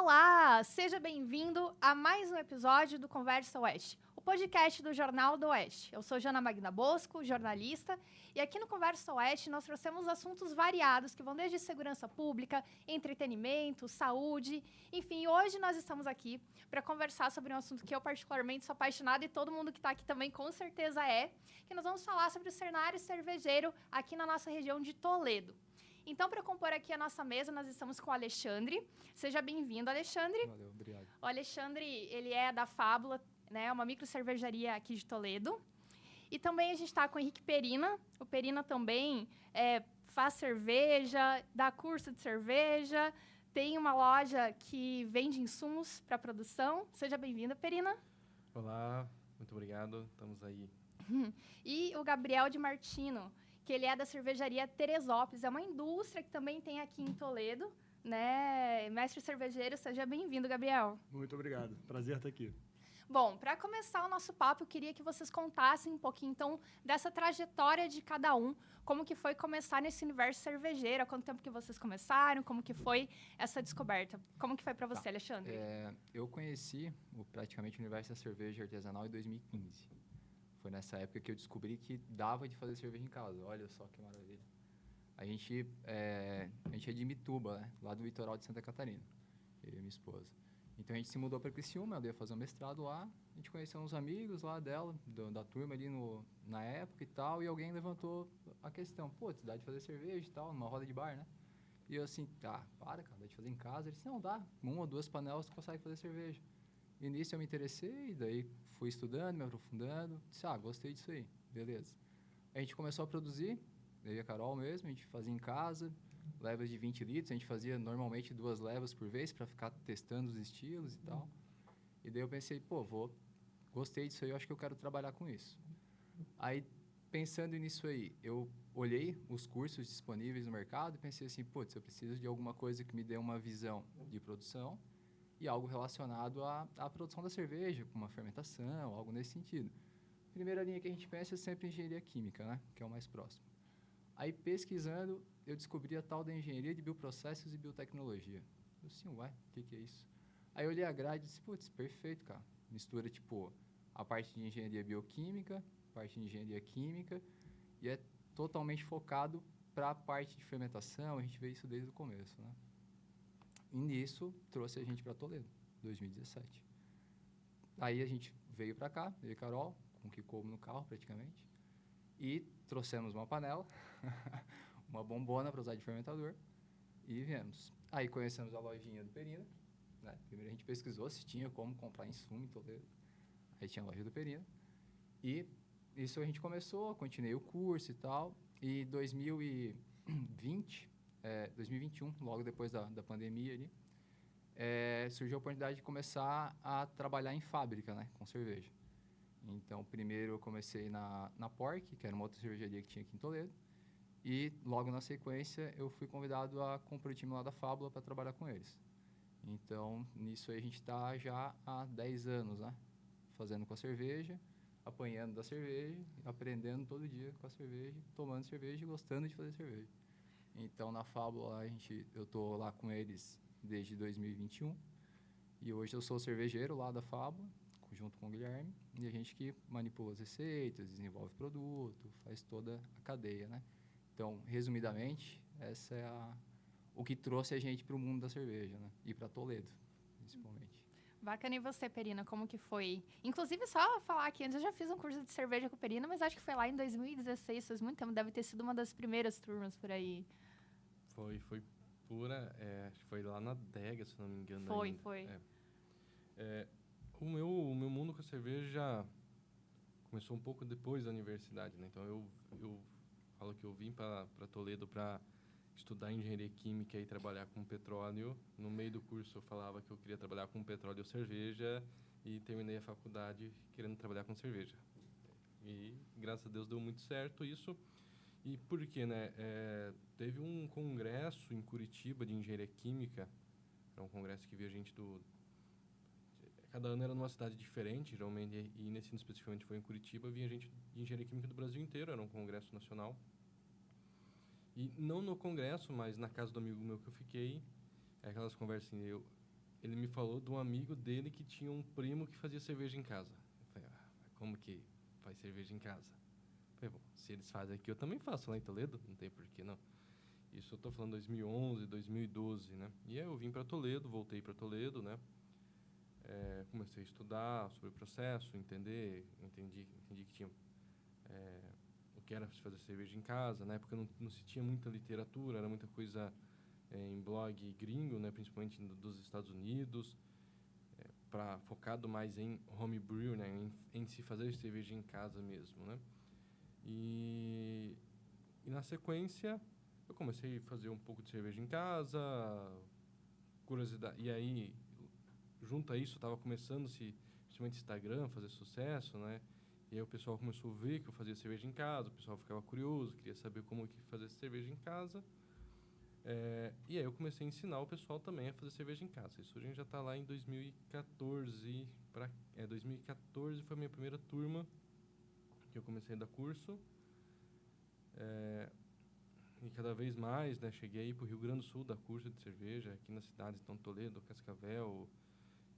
Olá, seja bem-vindo a mais um episódio do Conversa Oeste, o podcast do Jornal do Oeste. Eu sou Jana Magna Bosco, jornalista, e aqui no Conversa Oeste nós trouxemos assuntos variados que vão desde segurança pública, entretenimento, saúde, enfim, hoje nós estamos aqui para conversar sobre um assunto que eu particularmente sou apaixonada e todo mundo que está aqui também com certeza que nós vamos falar sobre o cenário cervejeiro aqui na nossa região de Toledo. Então, para compor aqui a nossa mesa, nós estamos com o Alexandre. Seja bem-vindo, Alexandre. Valeu, obrigado. O Alexandre, ele é da Fábula, né, uma micro cervejaria aqui de Toledo. E também a gente está com o Henrique Perina. O Perina também faz cerveja, dá curso de cerveja, tem uma loja que vende insumos para produção. Seja bem-vindo, Perina. Olá, muito obrigado, estamos aí. E o Gabriel de Martino, que ele é da cervejaria Teresópolis. É uma indústria que também tem aqui em Toledo, né? Mestre cervejeiro, seja bem-vindo, Gabriel. Muito obrigado, prazer estar aqui. Bom, para começar o nosso papo, eu queria que vocês contassem um pouquinho, então, dessa trajetória de cada um, como que foi começar nesse universo cervejeiro, há quanto tempo que vocês começaram, como que foi essa descoberta? Como que foi para você, Alexandre? Eu conheci praticamente o universo da cerveja artesanal em 2015. Foi nessa época que eu descobri que dava de fazer cerveja em casa. Olha só que maravilha. A gente é de Mituba, né? Lá do litoral de Santa Catarina, eu e minha esposa. Então, a gente se mudou para Criciúma, ela ia fazer um mestrado lá. A gente conheceu uns amigos lá dela, da turma ali na época e tal, e alguém levantou a questão. Pô, dá de fazer cerveja e tal, numa roda de bar, né? E eu assim, cara, dá de fazer em casa? Ele disse, não, dá. 1 ou 2 panelas tu consegue fazer cerveja. E nisso eu me interessei, daí fui estudando, me aprofundando. Disse, gostei disso aí, beleza. A gente começou a produzir, eu e a Carol mesmo, a gente fazia em casa, levas de 20 litros, a gente fazia normalmente 2 levas por vez para ficar testando os estilos e tal. E daí eu pensei, gostei disso aí, eu acho que eu quero trabalhar com isso. Aí, pensando nisso aí, eu olhei os cursos disponíveis no mercado e pensei assim, eu preciso de alguma coisa que me dê uma visão de produção e algo relacionado à produção da cerveja, com uma fermentação, algo nesse sentido. Primeira linha que a gente pensa é sempre engenharia química, né? Que é o mais próximo. Aí, pesquisando, eu descobri a tal da engenharia de bioprocessos e biotecnologia. Eu assim, o que é isso? Aí eu olhei a grade e disse, perfeito, cara. Mistura, a parte de engenharia bioquímica, parte de engenharia química, e é totalmente focado para a parte de fermentação, a gente vê isso desde o começo, né? E nisso, trouxe a gente para Toledo, 2017. Aí a gente veio para cá, eu e a Carol, com o que como no carro praticamente, e trouxemos uma panela, uma bombona para usar de fermentador, e viemos. Aí conhecemos a lojinha do Perina, né? Primeiro a gente pesquisou se tinha como comprar insumo em Toledo. Aí tinha a loja do Perina. E isso a gente começou, continuei o curso e tal, e 2021, logo depois da pandemia ali, surgiu a oportunidade de começar a trabalhar em fábrica, né, com cerveja. Então, primeiro eu comecei na Pork, que era uma outra cervejaria que tinha aqui em Toledo, e logo na sequência eu fui convidado a compor o time lá da Fábula para trabalhar com eles. Então, nisso aí a gente está já há 10 anos, né, fazendo com a cerveja, apanhando da cerveja, aprendendo todo dia com a cerveja, tomando cerveja e gostando de fazer cerveja. Então, na Fábula, eu estou lá com eles desde 2021. E hoje eu sou cervejeiro lá da Fábula, junto com o Guilherme. E a gente que manipula as receitas, desenvolve produto, faz toda a cadeia, né? Então, resumidamente, essa é o que trouxe a gente para o mundo da cerveja, né? E para Toledo, principalmente. Bacana. E você, Perina, como que foi? Inclusive, só falar aqui, antes eu já fiz um curso de cerveja com Perina, mas acho que foi lá em 2016, faz muito tempo, deve ter sido uma das primeiras turmas por aí. Foi pura, acho que foi lá na Adega, se não me engano. Foi. O meu mundo com a cerveja começou um pouco depois da universidade, né? Então, eu falo que eu vim para Toledo para estudar engenharia química e trabalhar com petróleo. No meio do curso, eu falava que eu queria trabalhar com petróleo ou cerveja e terminei a faculdade querendo trabalhar com cerveja. E, graças a Deus, deu muito certo isso. E por quê, né? Teve um congresso em Curitiba de engenharia química. Era um congresso que via gente cada ano era numa cidade diferente, geralmente, e nesse ano especificamente foi em Curitiba, vinha gente de engenharia química do Brasil inteiro, era um congresso nacional. E não no congresso, mas na casa do amigo meu que eu fiquei, aquelas conversas, ele me falou de um amigo dele que tinha um primo que fazia cerveja em casa. Eu falei, como que faz cerveja em casa? Eu falei, bom, se eles fazem aqui, eu também faço lá em Toledo, não tem por que não. Isso eu estou falando 2011, 2012, né? E aí eu vim para Toledo, voltei para Toledo, né? Comecei a estudar sobre o processo, entendi que tinha o que era fazer cerveja em casa. Na época não se tinha muita literatura, era muita coisa em blog gringo, né? Principalmente dos Estados Unidos, focado mais em homebrew, né? Em se fazer cerveja em casa mesmo, né? E na sequência eu comecei a fazer um pouco de cerveja em casa, curiosidade. E aí, junto a isso, estava começando-se, principalmente Instagram, fazer sucesso, né? E aí o pessoal começou a ver que eu fazia cerveja em casa, o pessoal ficava curioso, queria saber como que fazer cerveja em casa. E aí eu comecei a ensinar o pessoal também a fazer cerveja em casa. Isso a gente já está lá em 2014. 2014 foi a minha primeira turma que eu comecei a dar curso. E cada vez mais, né, cheguei aí para o Rio Grande do Sul dar curso de cerveja, aqui nas cidades, então Toledo, Cascavel,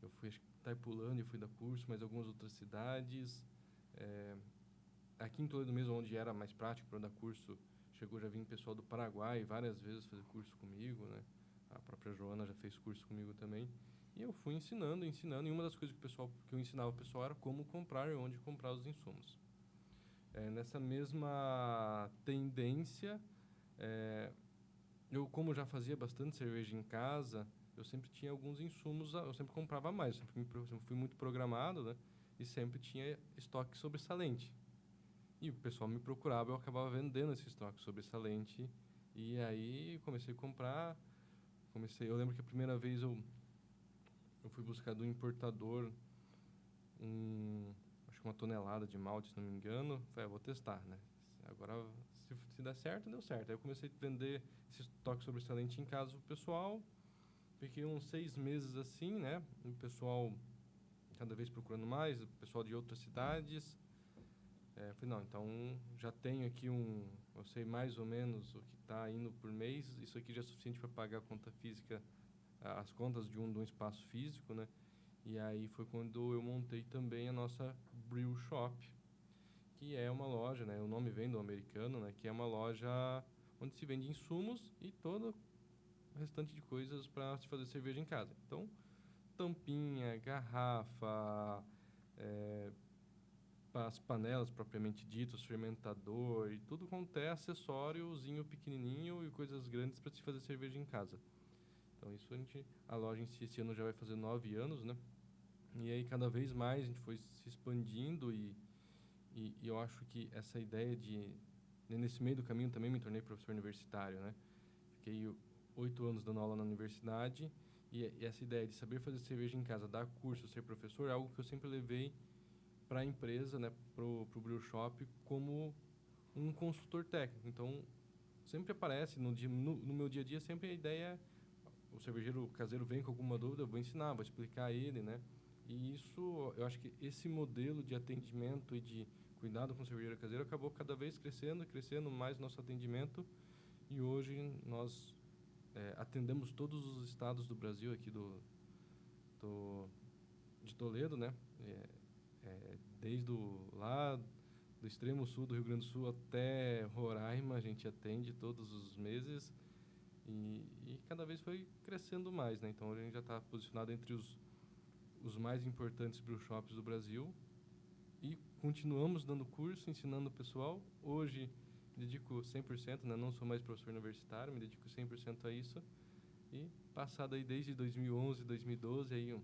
eu fui Itaipulândia, eu fui dar curso, mas algumas outras cidades. Aqui em Toledo mesmo, onde era mais prático para dar curso, já vim pessoal do Paraguai várias vezes fazer curso comigo, né? A própria Joana já fez curso comigo também. E eu fui ensinando, e uma das coisas que eu ensinava o pessoal era como comprar e onde comprar os insumos. Nessa mesma tendência, eu, como já fazia bastante cerveja em casa, eu sempre tinha alguns insumos, eu sempre comprava mais, eu sempre fui muito programado, né? E sempre tinha estoque sobressalente. E o pessoal me procurava, eu acabava vendendo esse estoque sobressalente. E aí comecei a comprar. Eu lembro que a primeira vez eu fui buscar do importador acho que 1 tonelada de malte, se não me engano. Falei, vou testar, né? Agora, se der certo, deu certo. Aí eu comecei a vender esse estoque sobressalente em casa pro pessoal. Fiquei uns 6 meses assim, né? O pessoal cada vez procurando mais, o pessoal de outras cidades. Falei, não, então já tenho aqui eu sei mais ou menos o que está indo por mês, isso aqui já é suficiente para pagar a conta física, as contas de um espaço físico, né? E aí foi quando eu montei também a nossa Brew Shop, que é uma loja, né? O nome vem do americano, né? Que é uma loja onde se vende insumos e todo o restante de coisas para se fazer cerveja em casa. Então, tampinha, garrafa, as panelas propriamente ditas, fermentador e tudo quanto é acessóriozinho pequenininho e coisas grandes para se fazer cerveja em casa. Então isso a loja em si esse ano já vai fazer 9 anos, né? E aí cada vez mais a gente foi se expandindo e eu acho que essa ideia nesse meio do caminho também me tornei professor universitário, né? Fiquei 8 anos dando aula na universidade e essa ideia de saber fazer cerveja em casa, dar curso, ser professor é algo que eu sempre levei para a empresa, né, pro Brew Shop, como um consultor técnico. Então, sempre aparece no meu dia a dia, sempre a ideia, o cervejeiro caseiro vem com alguma dúvida, eu vou ensinar, vou explicar a ele, né? E isso, eu acho que esse modelo de atendimento e de cuidado com o cervejeiro caseiro acabou cada vez crescendo mais nosso atendimento. E hoje nós atendemos todos os estados do Brasil, aqui de Toledo, né? Desde lá do extremo sul do Rio Grande do Sul até Roraima, a gente atende todos os meses e cada vez foi crescendo mais, né? Então a gente já está posicionado entre os mais importantes brew shops do Brasil e continuamos dando curso, ensinando o pessoal. Hoje me dedico 100%, né? Não sou mais professor universitário, me dedico 100% a isso. E passado aí desde 2011, 2012, aí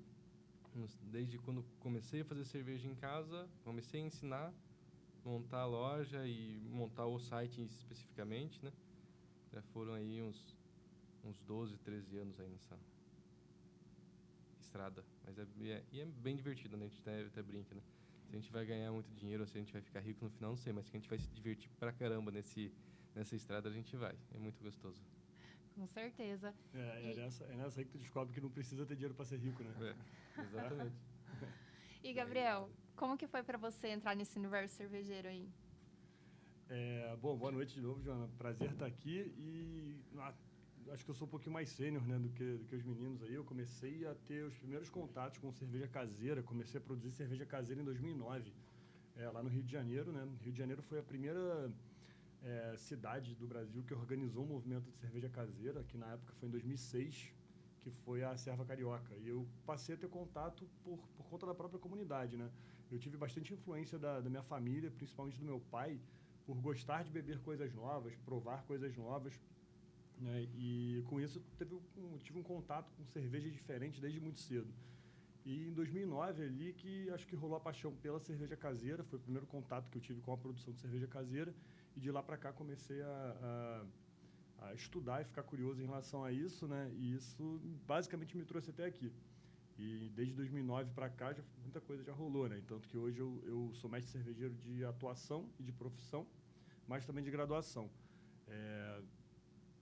desde quando comecei a fazer cerveja em casa, comecei a ensinar, montar a loja e montar o site especificamente, né? Já foram aí uns 12, 13 anos aí nessa estrada. Mas é bem divertido, né? A gente até brinca, né? Se a gente vai ganhar muito dinheiro ou se a gente vai ficar rico no final, não sei. Mas se a gente vai se divertir pra caramba nessa estrada, a gente vai. É muito gostoso. Com certeza. É nessa aí que tu descobre que não precisa ter dinheiro para ser rico, né? Exatamente. E, Gabriel, como que foi para você entrar nesse universo cervejeiro aí? Bom, boa noite de novo, Joana. Prazer estar aqui. E acho que eu sou um pouquinho mais sênior, né, do que os meninos aí. Eu comecei a ter os primeiros contatos com cerveja caseira. Comecei a produzir cerveja caseira em 2009, lá no Rio de Janeiro, né? Rio de Janeiro foi a primeira cidade do Brasil que organizou um movimento de cerveja caseira, que na época foi em 2006, que foi a Serva Carioca. E eu passei a ter contato por conta da própria comunidade, né? Eu tive bastante influência da minha família, principalmente do meu pai, por gostar de beber coisas novas, provar coisas novas, né? E com isso tive um contato com cervejas diferentes desde muito cedo. E em 2009 ali que acho que rolou a paixão pela cerveja caseira, foi o primeiro contato que eu tive com a produção de cerveja caseira, e de lá para cá comecei a estudar e ficar curioso em relação a isso, né? E isso basicamente me trouxe até aqui. E desde 2009 para cá muita coisa já rolou, né? Tanto que hoje eu sou mestre cervejeiro de atuação e de profissão, mas também de graduação.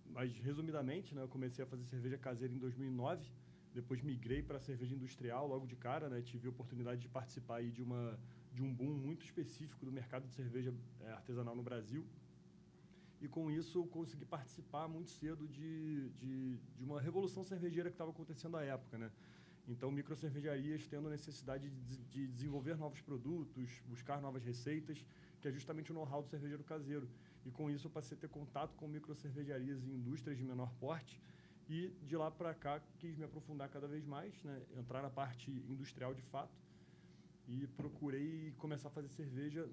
Mas resumidamente, né, eu comecei a fazer cerveja caseira em 2009, depois migrei para cerveja industrial logo de cara, né? Tive a oportunidade de participar aí de um boom muito específico do mercado de cerveja artesanal no Brasil. E com isso eu consegui participar muito cedo de uma revolução cervejeira que estava acontecendo à época, né? Então, microcervejarias tendo a necessidade de desenvolver novos produtos, buscar novas receitas, que é justamente o know-how do cervejeiro caseiro. E com isso eu passei a ter contato com microcervejarias e indústrias de menor porte, e de lá para cá quis me aprofundar cada vez mais, né? Entrar na parte industrial de fato, e procurei começar a fazer cerveja,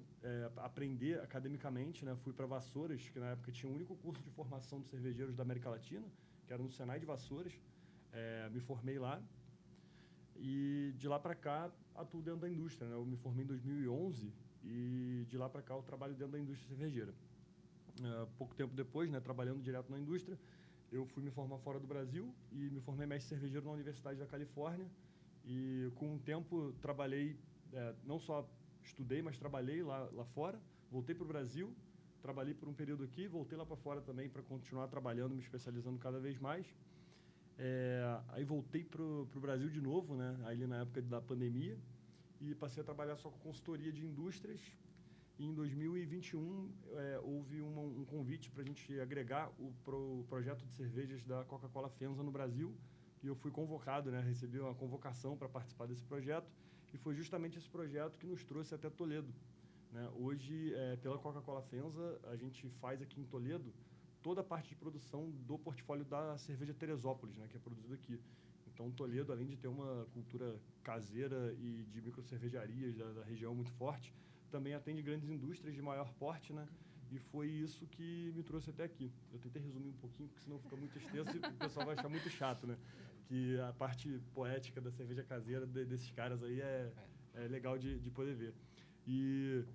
aprender academicamente, né? Fui para Vassouras, que na época tinha o único curso de formação de cervejeiros da América Latina, que era no Senai de Vassouras. Me formei lá, e de lá para cá atuo dentro da indústria, né? Eu me formei em 2011 e de lá para cá eu trabalho dentro da indústria cervejeira. Pouco tempo depois, né, trabalhando direto na indústria, eu fui me formar fora do Brasil e me formei mestre cervejeiro na Universidade da Califórnia. E com o tempo trabalhei, não só estudei, mas trabalhei lá fora. Voltei para o Brasil, trabalhei por um período aqui, voltei lá para fora também para continuar trabalhando, me especializando cada vez mais. Aí voltei para o Brasil de novo, né, aí na época da pandemia, e passei a trabalhar só com consultoria de indústrias. E em 2021 houve um convite para a gente agregar o projeto de cervejas da Coca-Cola FEMSA no Brasil, e eu fui convocado, né, recebi uma convocação para participar desse projeto, e foi justamente esse projeto que nos trouxe até Toledo, né? Hoje, pela Coca-Cola FEMSA, a gente faz aqui em Toledo toda a parte de produção do portfólio da cerveja Teresópolis, né, que é produzida aqui. Então, Toledo, além de ter uma cultura caseira e de microcervejarias da região muito forte, também atende grandes indústrias de maior porte, né? E foi isso que me trouxe até aqui. Eu tentei resumir um pouquinho, porque senão fica muito extenso e o pessoal vai achar muito chato, né? Que a parte poética da cerveja caseira desses caras aí é legal de poder ver. E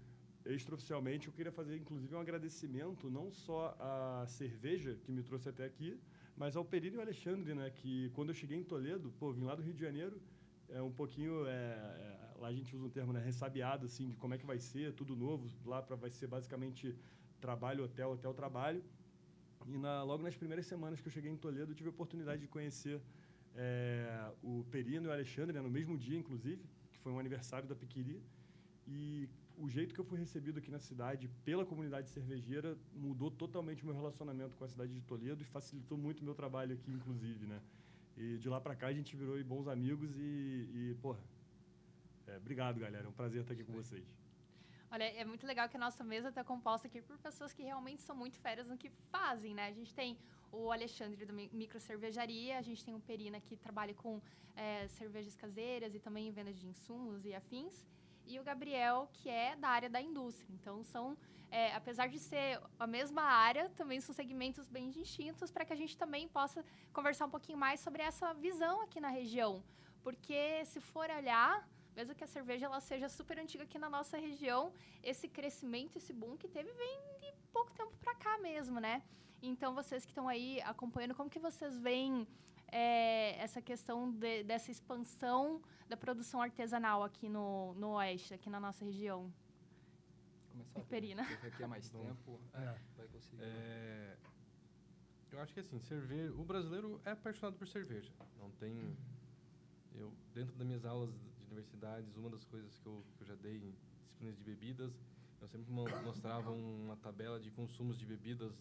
extraoficialmente eu queria fazer, inclusive, um agradecimento não só à cerveja que me trouxe até aqui, mas ao Perino e ao Alexandre, né? Que quando eu cheguei em Toledo, vim lá do Rio de Janeiro, um pouquinho, lá a gente usa um termo, né, ressabiado, assim, de como é que vai ser, tudo novo. Lá vai ser basicamente trabalho, hotel, trabalho. E logo nas primeiras semanas que eu cheguei em Toledo, eu tive a oportunidade de conhecer o Perino e o Alexandre, né, no mesmo dia, inclusive, que foi um aniversário da Piquiri. E o jeito que eu fui recebido aqui na cidade pela comunidade cervejeira mudou totalmente o meu relacionamento com a cidade de Toledo e facilitou muito o meu trabalho aqui, inclusive, né? E de lá para cá a gente virou bons amigos obrigado, galera. É um prazer estar aqui com vocês. Olha, é muito legal que a nossa mesa está composta aqui por pessoas que realmente são muito férias no que fazem, né? A gente tem o Alexandre da microcervejaria, a gente tem o Perina que trabalha com cervejas caseiras e também vendas de insumos e afins, e o Gabriel, que é da área da indústria. Então, apesar de ser a mesma área, também são segmentos bem distintos para que a gente também possa conversar um pouquinho mais sobre essa visão aqui na região. Porque, se for olhar, mesmo que a cerveja ela seja super antiga aqui na nossa região, esse crescimento, esse boom que teve vem de pouco tempo para cá mesmo, né? Então, vocês que estão aí acompanhando, como que vocês veem essa questão dessa expansão da produção artesanal aqui no Oeste, aqui na nossa região? Começar, Perina. Porque aqui há mais tempo, vai conseguir. Eu acho que assim, o brasileiro é apaixonado por cerveja. Não tem... dentro das minhas aulas de universidades, uma das coisas que eu já dei em disciplinas de bebidas, eu sempre mostrava uma tabela de consumos de bebidas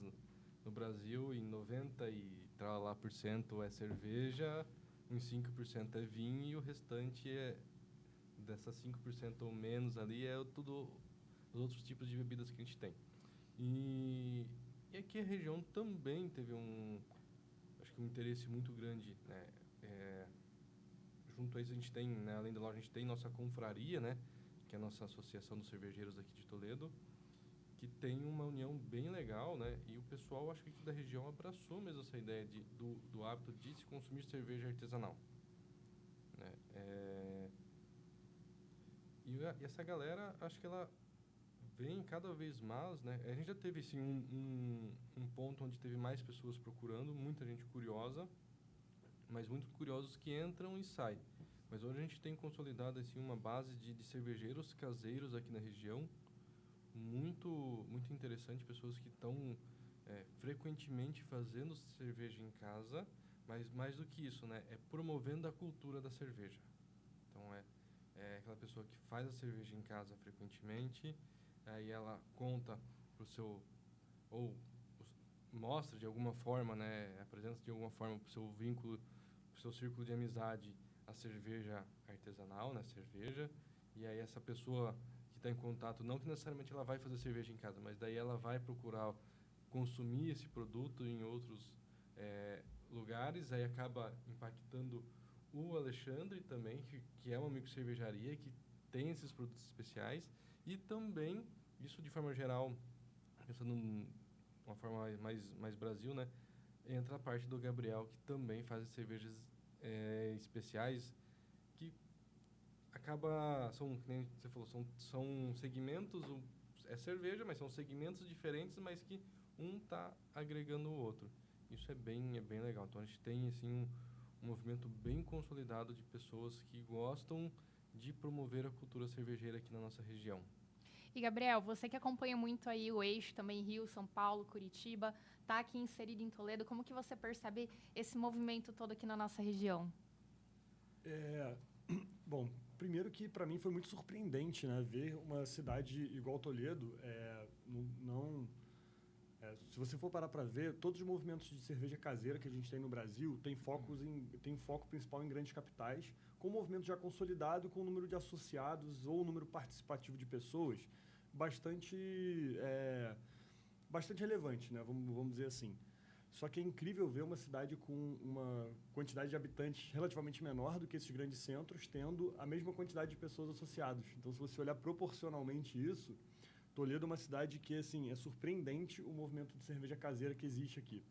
no Brasil e 90 e lá por cento é cerveja, uns 5% é vinho e o restante dessas 5% ou menos ali tudo os outros tipos de bebidas que a gente tem. E aqui a região também teve acho que um interesse muito grande, né? Junto a isso a gente tem, né, além da loja, a gente tem nossa confraria, né, que é a nossa associação dos cervejeiros aqui de Toledo, que tem uma união bem legal, né, e o pessoal, acho que aqui da região abraçou mesmo essa ideia do hábito de se consumir cerveja artesanal, né? E essa galera, acho que ela vem cada vez mais, né? A gente já teve, assim, um ponto onde teve mais pessoas procurando, muita gente curiosa, mas muito curiosos que entram e saem. Mas hoje a gente tem consolidado, assim, uma base de cervejeiros caseiros aqui na região, muito interessante, pessoas que estão frequentemente fazendo cerveja em casa, mas mais do que isso, né? É promovendo a cultura da cerveja. Então, é aquela pessoa que faz a cerveja em casa frequentemente, aí ela conta pro seu... ou mostra de alguma forma, né? Apresenta de alguma forma pro seu vínculo, pro seu círculo de amizade, a cerveja artesanal, né? Cerveja. E aí essa pessoa que está em contato, não que necessariamente ela vai fazer cerveja em casa, mas daí ela vai procurar consumir esse produto em outros lugares, aí acaba impactando o Alexandre também, que é uma microcervejaria, que tem esses produtos especiais, e também, isso de forma geral, pensando uma forma mais Brasil, né? Entra a parte do Gabriel, que também faz cervejas especiais, que acaba, que nem você falou, são segmentos, é cerveja, mas são segmentos diferentes, mas que um está agregando o outro. Isso é bem legal. Então, a gente tem, assim, um movimento bem consolidado de pessoas que gostam de promover a cultura cervejeira aqui na nossa região. E, Gabriel, você que acompanha muito aí o eixo também, Rio, São Paulo, Curitiba, está aqui inserido em Toledo, como que você percebe esse movimento todo aqui na nossa região? Bom, primeiro que para mim foi muito surpreendente, né, ver uma cidade igual Toledo. Se você for parar para ver, todos os movimentos de cerveja caseira que a gente tem no Brasil tem foco principal em grandes capitais, com um movimento já consolidado, com um número de associados ou um número participativo de pessoas bastante relevante, né? Vamos dizer assim. Só que é incrível ver uma cidade com uma quantidade de habitantes relativamente menor do que esses grandes centros, tendo a mesma quantidade de pessoas associadas. Então, se você olhar proporcionalmente isso, Toledo é uma cidade que, assim, é surpreendente o movimento de cerveja caseira que existe aqui.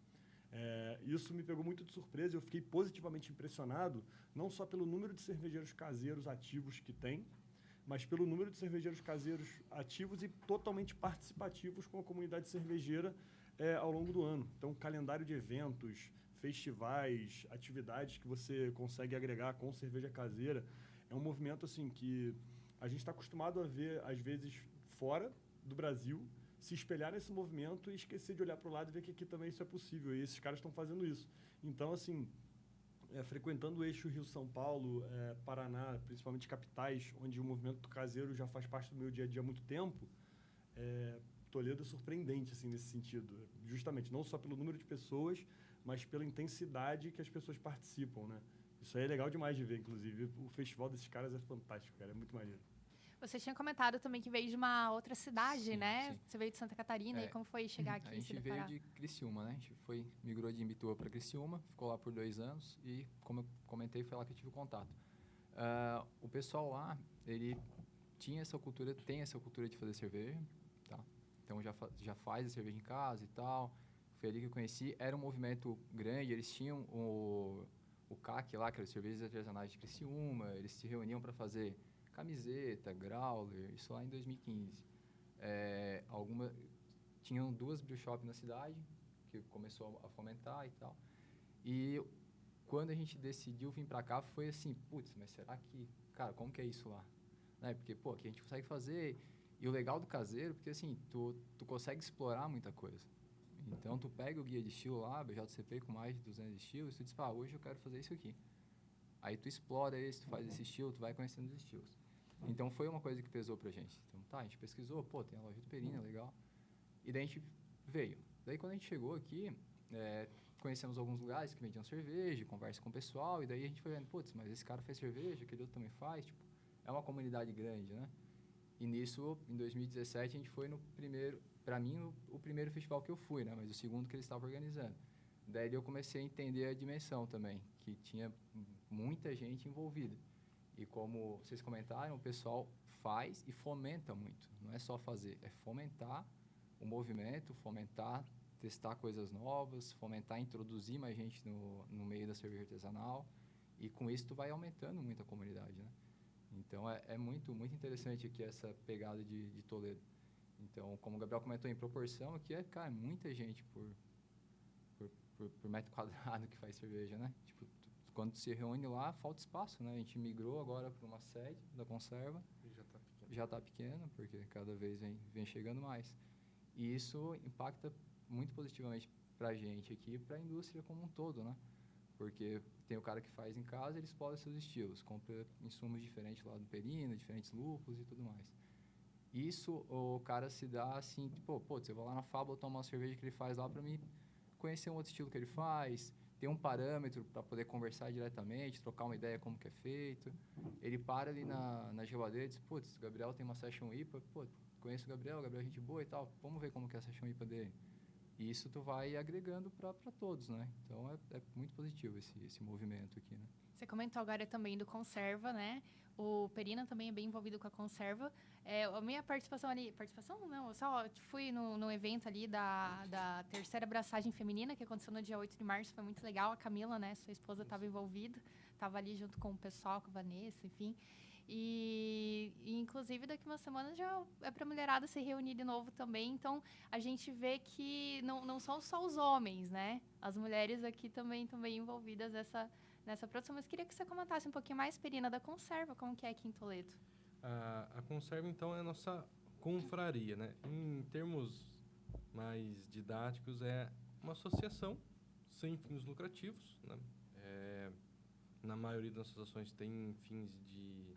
Isso me pegou muito de surpresa. Eu fiquei positivamente impressionado, não só pelo número de cervejeiros caseiros ativos que tem, mas pelo número de cervejeiros caseiros ativos e totalmente participativos com a comunidade cervejeira ao longo do ano. Então, calendário de eventos, festivais, atividades que você consegue agregar com cerveja caseira, é um movimento, assim, que a gente está acostumado a ver, às vezes, fora do Brasil, se espelhar nesse movimento e esquecer de olhar para o lado e ver que aqui também isso é possível. E esses caras estão fazendo isso. Então, assim, frequentando o eixo Rio-São Paulo, Paraná, principalmente capitais, onde o movimento caseiro já faz parte do meu dia a dia há muito tempo, Toledo é surpreendente, assim, nesse sentido. Justamente, não só pelo número de pessoas, mas pela intensidade que as pessoas participam, né? Isso aí é legal demais de ver, inclusive. O festival desses caras é fantástico, cara. É muito maneiro. Você tinha comentado também que veio de uma outra cidade, Sim, né? sim. Você veio de Santa Catarina, e como foi chegar aqui A e se gente veio deparar? de Criciúma, né? A gente migrou de Imbituba para Criciúma, ficou lá por 2 anos e, como eu comentei, foi lá que eu tive contato. O pessoal lá, ele tem essa cultura de fazer cerveja, tá? Então já faz a cerveja em casa e tal. Foi ali que eu conheci. Era um movimento grande, eles tinham o CAC lá, que era Cervejas Artesanais de Criciúma, eles se reuniam para fazer camiseta, growler, isso lá em 2015. Tinham 2 brew shop na cidade, que começou a fomentar e tal. E quando a gente decidiu vir para cá, foi assim, putz, mas será que, cara, como que é isso lá? Né? Porque, pô, aqui a gente consegue fazer. E o legal do caseiro, porque assim, tu consegue explorar muita coisa. Então, tu pega o guia de estilo lá, BJCP, com mais de 200 estilos, e tu diz, pá, hoje eu quero fazer isso aqui. Aí tu explora esse, tu faz esse estilo, tu vai conhecendo os estilos. Então, foi uma coisa que pesou pra gente. Então, tá, a gente pesquisou, pô, tem a loja do Perina, legal. E daí a gente veio. Daí, quando a gente chegou aqui, conhecemos alguns lugares que vendiam cerveja, conversa com o pessoal, e daí a gente foi vendo, putz, mas esse cara faz cerveja, aquele outro também faz, tipo, é uma comunidade grande, né? E nisso, em 2017, a gente foi no primeiro, para mim, o primeiro festival que eu fui, né? Mas o segundo que eles estavam organizando. Daí eu comecei a entender a dimensão também, que tinha muita gente envolvida. E como vocês comentaram, o pessoal faz e fomenta muito. Não é só fazer, é fomentar o movimento, fomentar, testar coisas novas, fomentar, introduzir mais gente no meio da cerveja artesanal. E com isso tu vai aumentando muito a comunidade, né? Então é muito, muito interessante aqui essa pegada de Toledo. Então, como o Gabriel comentou, em proporção, aqui cara, muita gente por metro quadrado que faz cerveja, né? Tipo, quando se reúne lá, falta espaço, né? A gente migrou agora para uma sede da conserva. E já está pequeno. Já está pequeno, porque cada vez vem chegando mais. E isso impacta muito positivamente para a gente aqui e para a indústria como um todo, né? Porque tem o cara que faz em casa, ele explora seus estilos, compra insumos diferentes lá do Perina, diferentes lúpulos e tudo mais. Isso o cara se dá assim, tipo, putz, eu vou lá na Fábula tomar uma cerveja que ele faz lá para mim conhecer um outro estilo que ele faz, ter um parâmetro para poder conversar diretamente, trocar uma ideia como que é feito. Ele para ali na geladeira e diz, putz, o Gabriel tem uma Session IPA, pô, conheço o Gabriel é gente boa e tal, vamos ver como que é a Session IPA dele. E isso tu vai agregando para todos, né? Então é muito positivo esse movimento aqui, né? Você comentou agora também do conserva, né? O Perina também é bem envolvido com a conserva. A minha participação ali... Participação? Não, eu só fui no evento ali da terceira abraçagem feminina, que aconteceu no dia 8 de março. Foi muito legal. A Camila, né? Sua esposa estava envolvida. Estava ali junto com o pessoal, com a Vanessa, enfim. E inclusive, daqui uma semana já é para a mulherada se reunir de novo também. Então, a gente vê que não são só os homens, né? As mulheres aqui também envolvidas nessa produção. Mas queria que você comentasse um pouquinho mais, Perina, da conserva, como que é aqui em Toledo. A conserva, então, é a nossa confraria, né? Em termos mais didáticos, é uma associação sem fins lucrativos, né? Na maioria das associações tem fins de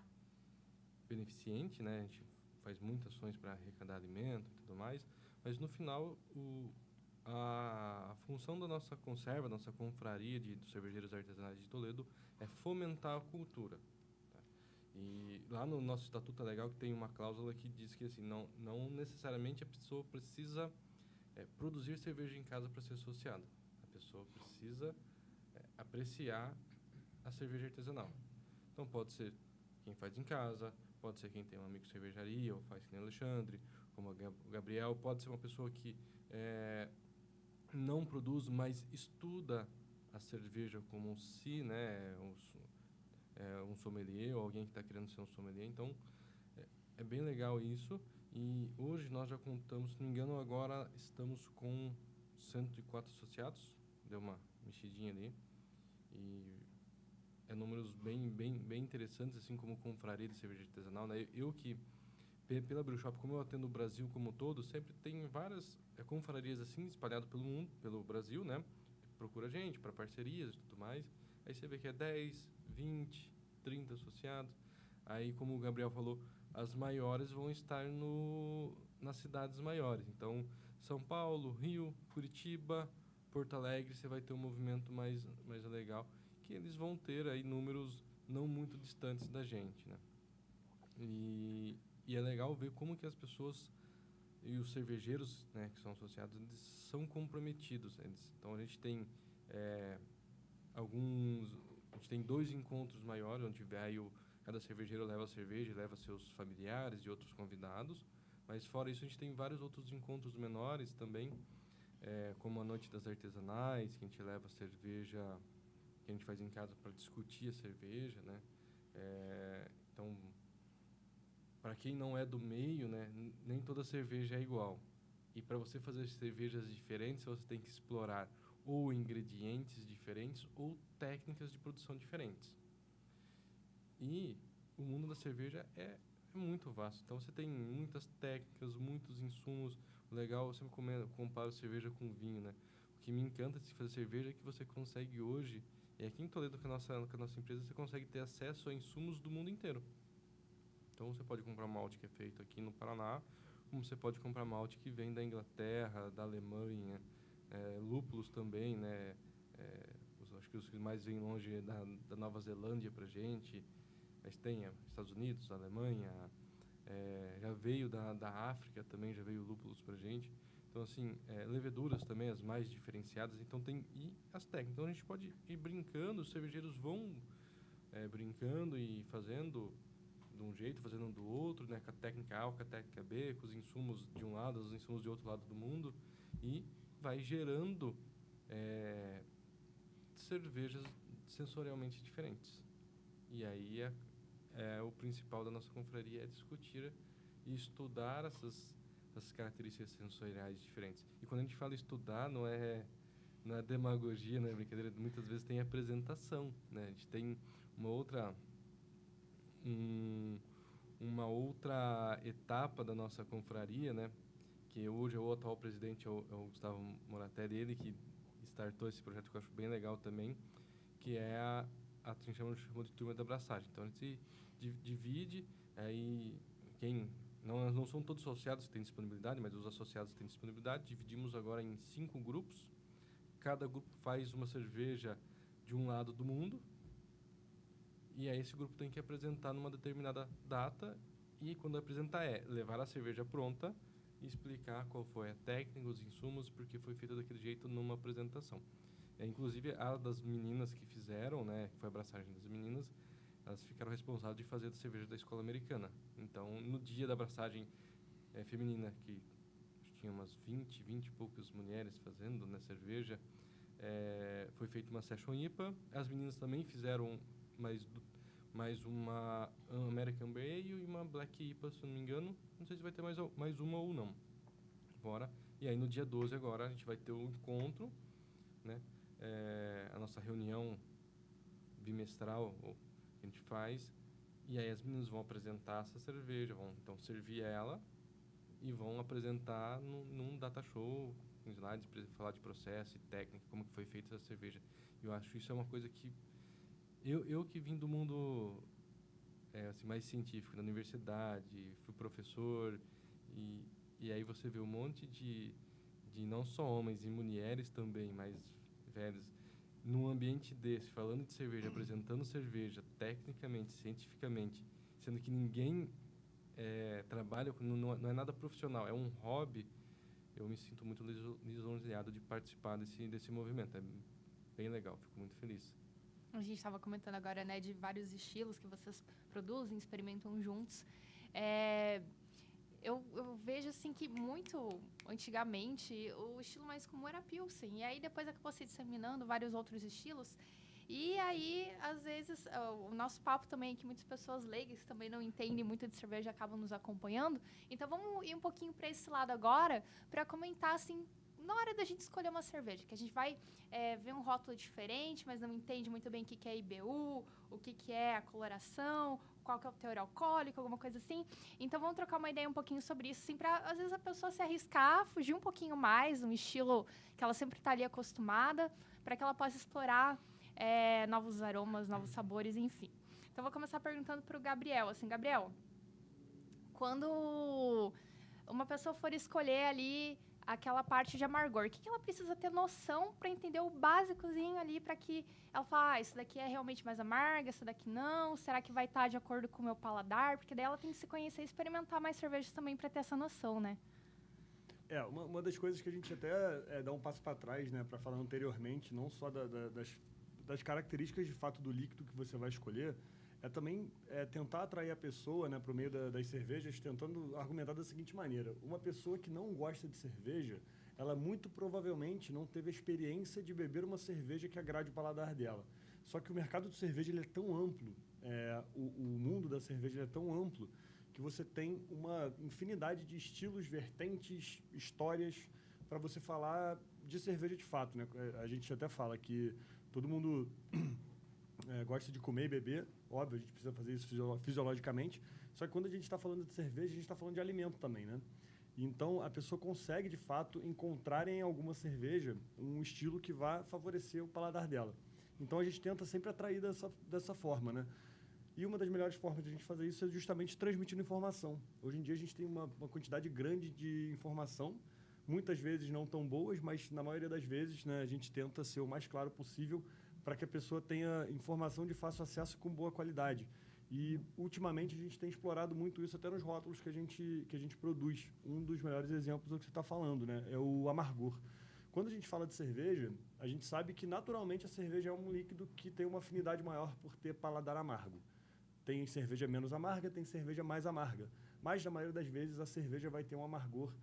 beneficente, né? A gente faz muitas ações para arrecadar alimento e tudo mais, mas no final a função da nossa conserva, da nossa confraria dos cervejeiros artesanais de Toledo é fomentar a cultura. Tá? E lá no nosso estatuto é legal que tem uma cláusula que diz que assim, não necessariamente a pessoa precisa produzir cerveja em casa para ser associada. A pessoa precisa apreciar a cerveja artesanal. Então pode ser quem faz em casa, pode ser quem tem uma microcervejaria ou faz que nem o Alexandre, como o Gabriel, pode ser uma pessoa que não produz, mas estuda a cerveja como se, né, um sommelier ou alguém que está querendo ser um sommelier. Então, é bem legal isso. E hoje nós já contamos, se não me engano, agora estamos com 104 associados. Deu uma mexidinha ali. E números bem interessantes, assim como confraria de cerveja artesanal, né? Eu que, pela Brew Shop, como eu atendo o Brasil como um todo, sempre tem várias confrarias assim, espalhadas pelo mundo, pelo Brasil, né? Procura gente para parcerias e tudo mais. Aí você vê que é 10, 20, 30 associados. Aí, como o Gabriel falou, as maiores vão estar nas cidades maiores. Então, São Paulo, Rio, Curitiba, Porto Alegre, você vai ter um movimento mais legal, que eles vão ter aí números não muito distantes da gente, né? E é legal ver como que as pessoas e os cervejeiros, né, que são associados, eles são comprometidos. Então, a gente tem a gente tem 2 encontros maiores, onde cada cervejeiro leva a cerveja, leva seus familiares e outros convidados. Mas, fora isso, a gente tem vários outros encontros menores também, como a Noite das Artesanais, que a gente leva a cerveja que a gente faz em casa para discutir a cerveja, né? Então, para quem não é do meio, né, nem toda cerveja é igual. E para você fazer cervejas diferentes, você tem que explorar ou ingredientes diferentes ou técnicas de produção diferentes. E o mundo da cerveja é muito vasto. Então, você tem muitas técnicas, muitos insumos. O legal, eu sempre comparo cerveja com vinho, né? O que me encanta de fazer cerveja é que você consegue hoje, e aqui em Toledo, com a nossa empresa, você consegue ter acesso a insumos do mundo inteiro. Então, você pode comprar malte que é feito aqui no Paraná, como você pode comprar malte que vem da Inglaterra, da Alemanha. lúpulos também, né? Acho que os que mais vêm longe é da Nova Zelândia para a gente, mas tem Estados Unidos, Alemanha, já veio da África também, já veio lúpulos para a gente. Então, assim, leveduras também, as mais diferenciadas. Então, e as técnicas. Então, a gente pode ir brincando, os cervejeiros vão brincando e fazendo de um jeito, fazendo do outro, né? Com a técnica A ou com a técnica B, com os insumos de um lado, os insumos de outro lado do mundo. E vai gerando cervejas sensorialmente diferentes. E aí o principal da nossa confraria é discutir e estudar essas características sensoriais diferentes. E quando a gente fala estudar, não é demagogia, não é brincadeira. Muitas vezes tem apresentação, né? A gente tem uma outra etapa da nossa confraria, né? Que hoje o atual presidente é o Gustavo Moratelli, ele que startou esse projeto que eu acho bem legal também, que é a gente chama de turma da abraçagem. Então a gente se divide, aí quem não são todos associados que têm disponibilidade, mas os associados têm disponibilidade. Dividimos agora em 5 grupos. Cada grupo faz uma cerveja de um lado do mundo. E aí esse grupo tem que apresentar numa determinada data. E quando apresentar levar a cerveja pronta e explicar qual foi a técnica, os insumos, porque foi feita daquele jeito numa apresentação. Inclusive, a das meninas que fizeram, né, que foi a abraçagem das meninas, elas ficaram responsáveis de fazer a cerveja da escola americana. Então, no dia da abraçagem feminina, que tinha umas 20 e poucas mulheres fazendo, né, cerveja, foi feita uma Session IPA. As meninas também fizeram mais uma American Ale e uma Black IPA, se eu não me engano. Não sei se vai ter mais uma ou não. Bora. E aí, no dia 12 agora, a gente vai ter um encontro, né, a nossa reunião bimestral que a gente faz, e aí as meninas vão apresentar essa cerveja, vão então servir ela e vão apresentar num data show, com slides, falar de processo e técnica, como que foi feita essa cerveja. Eu acho isso é uma coisa que eu que vim do mundo assim, mais científico, da universidade, fui professor, e aí você vê um monte de não só homens e mulheres também, mais velhos, num ambiente desse, falando de cerveja, apresentando cerveja, tecnicamente, cientificamente, sendo que ninguém trabalha, não é nada profissional, é um hobby, eu me sinto muito lisonjeado de participar desse movimento. É bem legal, fico muito feliz. A gente estava comentando agora, né, de vários estilos que vocês produzem, experimentam juntos. Eu vejo, assim, que muito antigamente o estilo mais comum era Pilsen. E aí depois acabou se disseminando vários outros estilos. E aí, às vezes, o nosso papo também, que muitas pessoas leigas que também não entendem muito de cerveja acabam nos acompanhando. Então vamos ir um pouquinho para esse lado agora, para comentar, assim, na hora da gente escolher uma cerveja, que a gente vai ver um rótulo diferente, mas não entende muito bem o que é IBU, o que é a coloração, qual que é o teor alcoólico, alguma coisa assim. Então, vamos trocar uma ideia um pouquinho sobre isso, assim, para, às vezes, a pessoa se arriscar, fugir um pouquinho mais, um estilo que ela sempre está ali acostumada, para que ela possa explorar novos aromas, novos sabores, enfim. Então, vou começar perguntando para o Gabriel. Assim, Gabriel, quando uma pessoa for escolher ali aquela parte de amargor, o que ela precisa ter noção para entender o básicozinho ali, para que ela fale, isso daqui é realmente mais amarga, isso daqui não, será que vai estar de acordo com o meu paladar? Porque daí ela tem que se conhecer e experimentar mais cervejas também para ter essa noção, né? Uma das coisas que a gente até dá um passo para trás, né, para falar anteriormente, não só das características de fato do líquido que você vai escolher, também tentar atrair a pessoa, né, para o meio das cervejas, tentando argumentar da seguinte maneira: uma pessoa que não gosta de cerveja, ela muito provavelmente não teve a experiência de beber uma cerveja que agrade o paladar dela. Só que o mercado de cerveja ele é tão amplo, o mundo da cerveja ele é tão amplo, que você tem uma infinidade de estilos, vertentes, histórias para você falar de cerveja de fato, né? A gente até fala que todo mundo gosta de comer e beber, óbvio, a gente precisa fazer isso fisiologicamente, só que quando a gente está falando de cerveja, a gente está falando de alimento também, né? Então, a pessoa consegue, de fato, encontrar em alguma cerveja um estilo que vá favorecer o paladar dela. Então, a gente tenta sempre atrair dessa forma, né? E uma das melhores formas de a gente fazer isso é justamente transmitindo informação. Hoje em dia, a gente tem uma quantidade grande de informação, muitas vezes não tão boas, mas na maioria das vezes, né, a gente tenta ser o mais claro possível para que a pessoa tenha informação de fácil acesso com boa qualidade. E, ultimamente, a gente tem explorado muito isso até nos rótulos que a gente produz. Um dos melhores exemplos do que você está falando, né, é o amargor. Quando a gente fala de cerveja, a gente sabe que, naturalmente, a cerveja é um líquido que tem uma afinidade maior por ter paladar amargo. Tem cerveja menos amarga, tem cerveja mais amarga. Mas, na maioria das vezes, a cerveja vai ter um amargor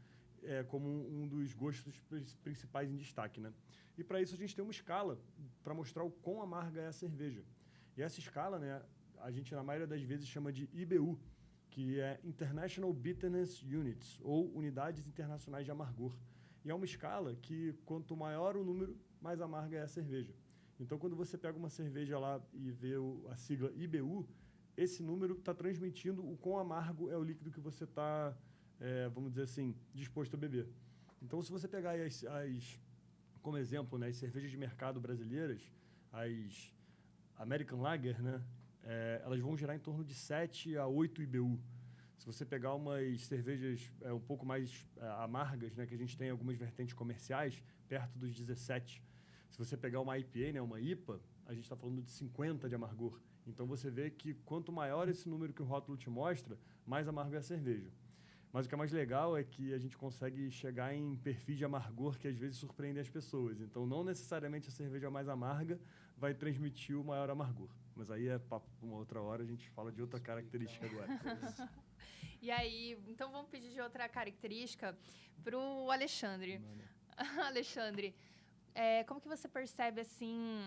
como um dos gostos principais em destaque, né? E, para isso, a gente tem uma escala para mostrar o quão amarga é a cerveja. E essa escala, né, a gente, na maioria das vezes, chama de IBU, que é International Bitterness Units, ou Unidades Internacionais de Amargor. E é uma escala que, quanto maior o número, mais amarga é a cerveja. Então, quando você pega uma cerveja lá e vê a sigla IBU, esse número está transmitindo o quão amargo é o líquido que você está, vamos dizer assim, disposto a beber. Então, se você pegar aí como exemplo, né, as cervejas de mercado brasileiras, as American Lager, né, elas vão girar em torno de 7 a 8 IBU. Se você pegar umas cervejas um pouco mais amargas, né, que a gente tem algumas vertentes comerciais, perto dos 17. Se você pegar uma IPA, né, uma IPA, a gente está falando de 50 de amargor. Então, você vê que quanto maior esse número que o rótulo te mostra, mais amargo é a cerveja. Mas o que é mais legal é que a gente consegue chegar em perfis de amargor que às vezes surpreendem as pessoas. Então, não necessariamente a cerveja mais amarga vai transmitir o maior amargor. Mas aí é papo para uma outra hora, a gente fala de outra característica agora. E aí, então vamos pedir de outra característica para o Alexandre. Alexandre, como que você percebe, assim...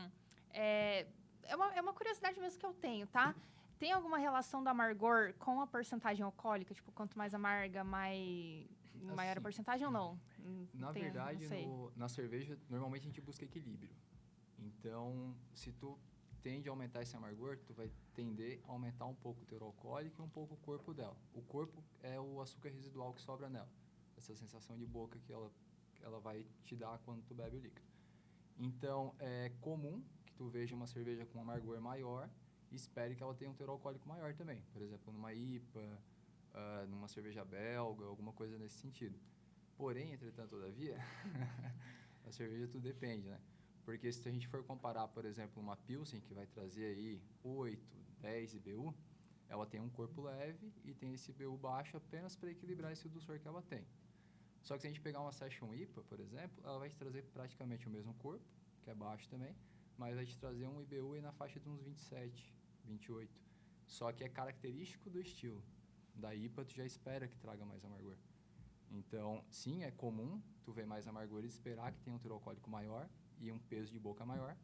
É uma curiosidade mesmo que eu tenho, tá? Tem alguma relação do amargor com a porcentagem alcoólica? Tipo, quanto mais amarga, maior a porcentagem ou não? Na verdade, na cerveja, normalmente a gente busca equilíbrio. Então, se tu tende a aumentar esse amargor, tu vai tender a aumentar um pouco o teor alcoólico e um pouco o corpo dela. O corpo é o açúcar residual que sobra nela. Essa sensação de boca que ela vai te dar quando tu bebe o líquido. Então, é comum que tu veja uma cerveja com um amargor maior e espere que ela tenha um teor alcoólico maior também. Por exemplo, numa IPA, numa cerveja belga, alguma coisa nesse sentido. Porém, entretanto, todavia, a cerveja tudo depende, né? Porque se a gente for comparar, por exemplo, uma Pilsen, que vai trazer aí 8, 10 IBU, ela tem um corpo leve e tem esse IBU baixo apenas para equilibrar esse dulçor que ela tem. Só que se a gente pegar uma Session IPA, por exemplo, ela vai te trazer praticamente o mesmo corpo, que é baixo também, mas vai te trazer um IBU aí na faixa de uns 27, 28. Só que é característico do estilo. Da IPA, tu já espera que traga mais amargor. Então, sim, é comum tu ver mais amargor e esperar que tenha um teor alcoólico maior e um peso de boca maior.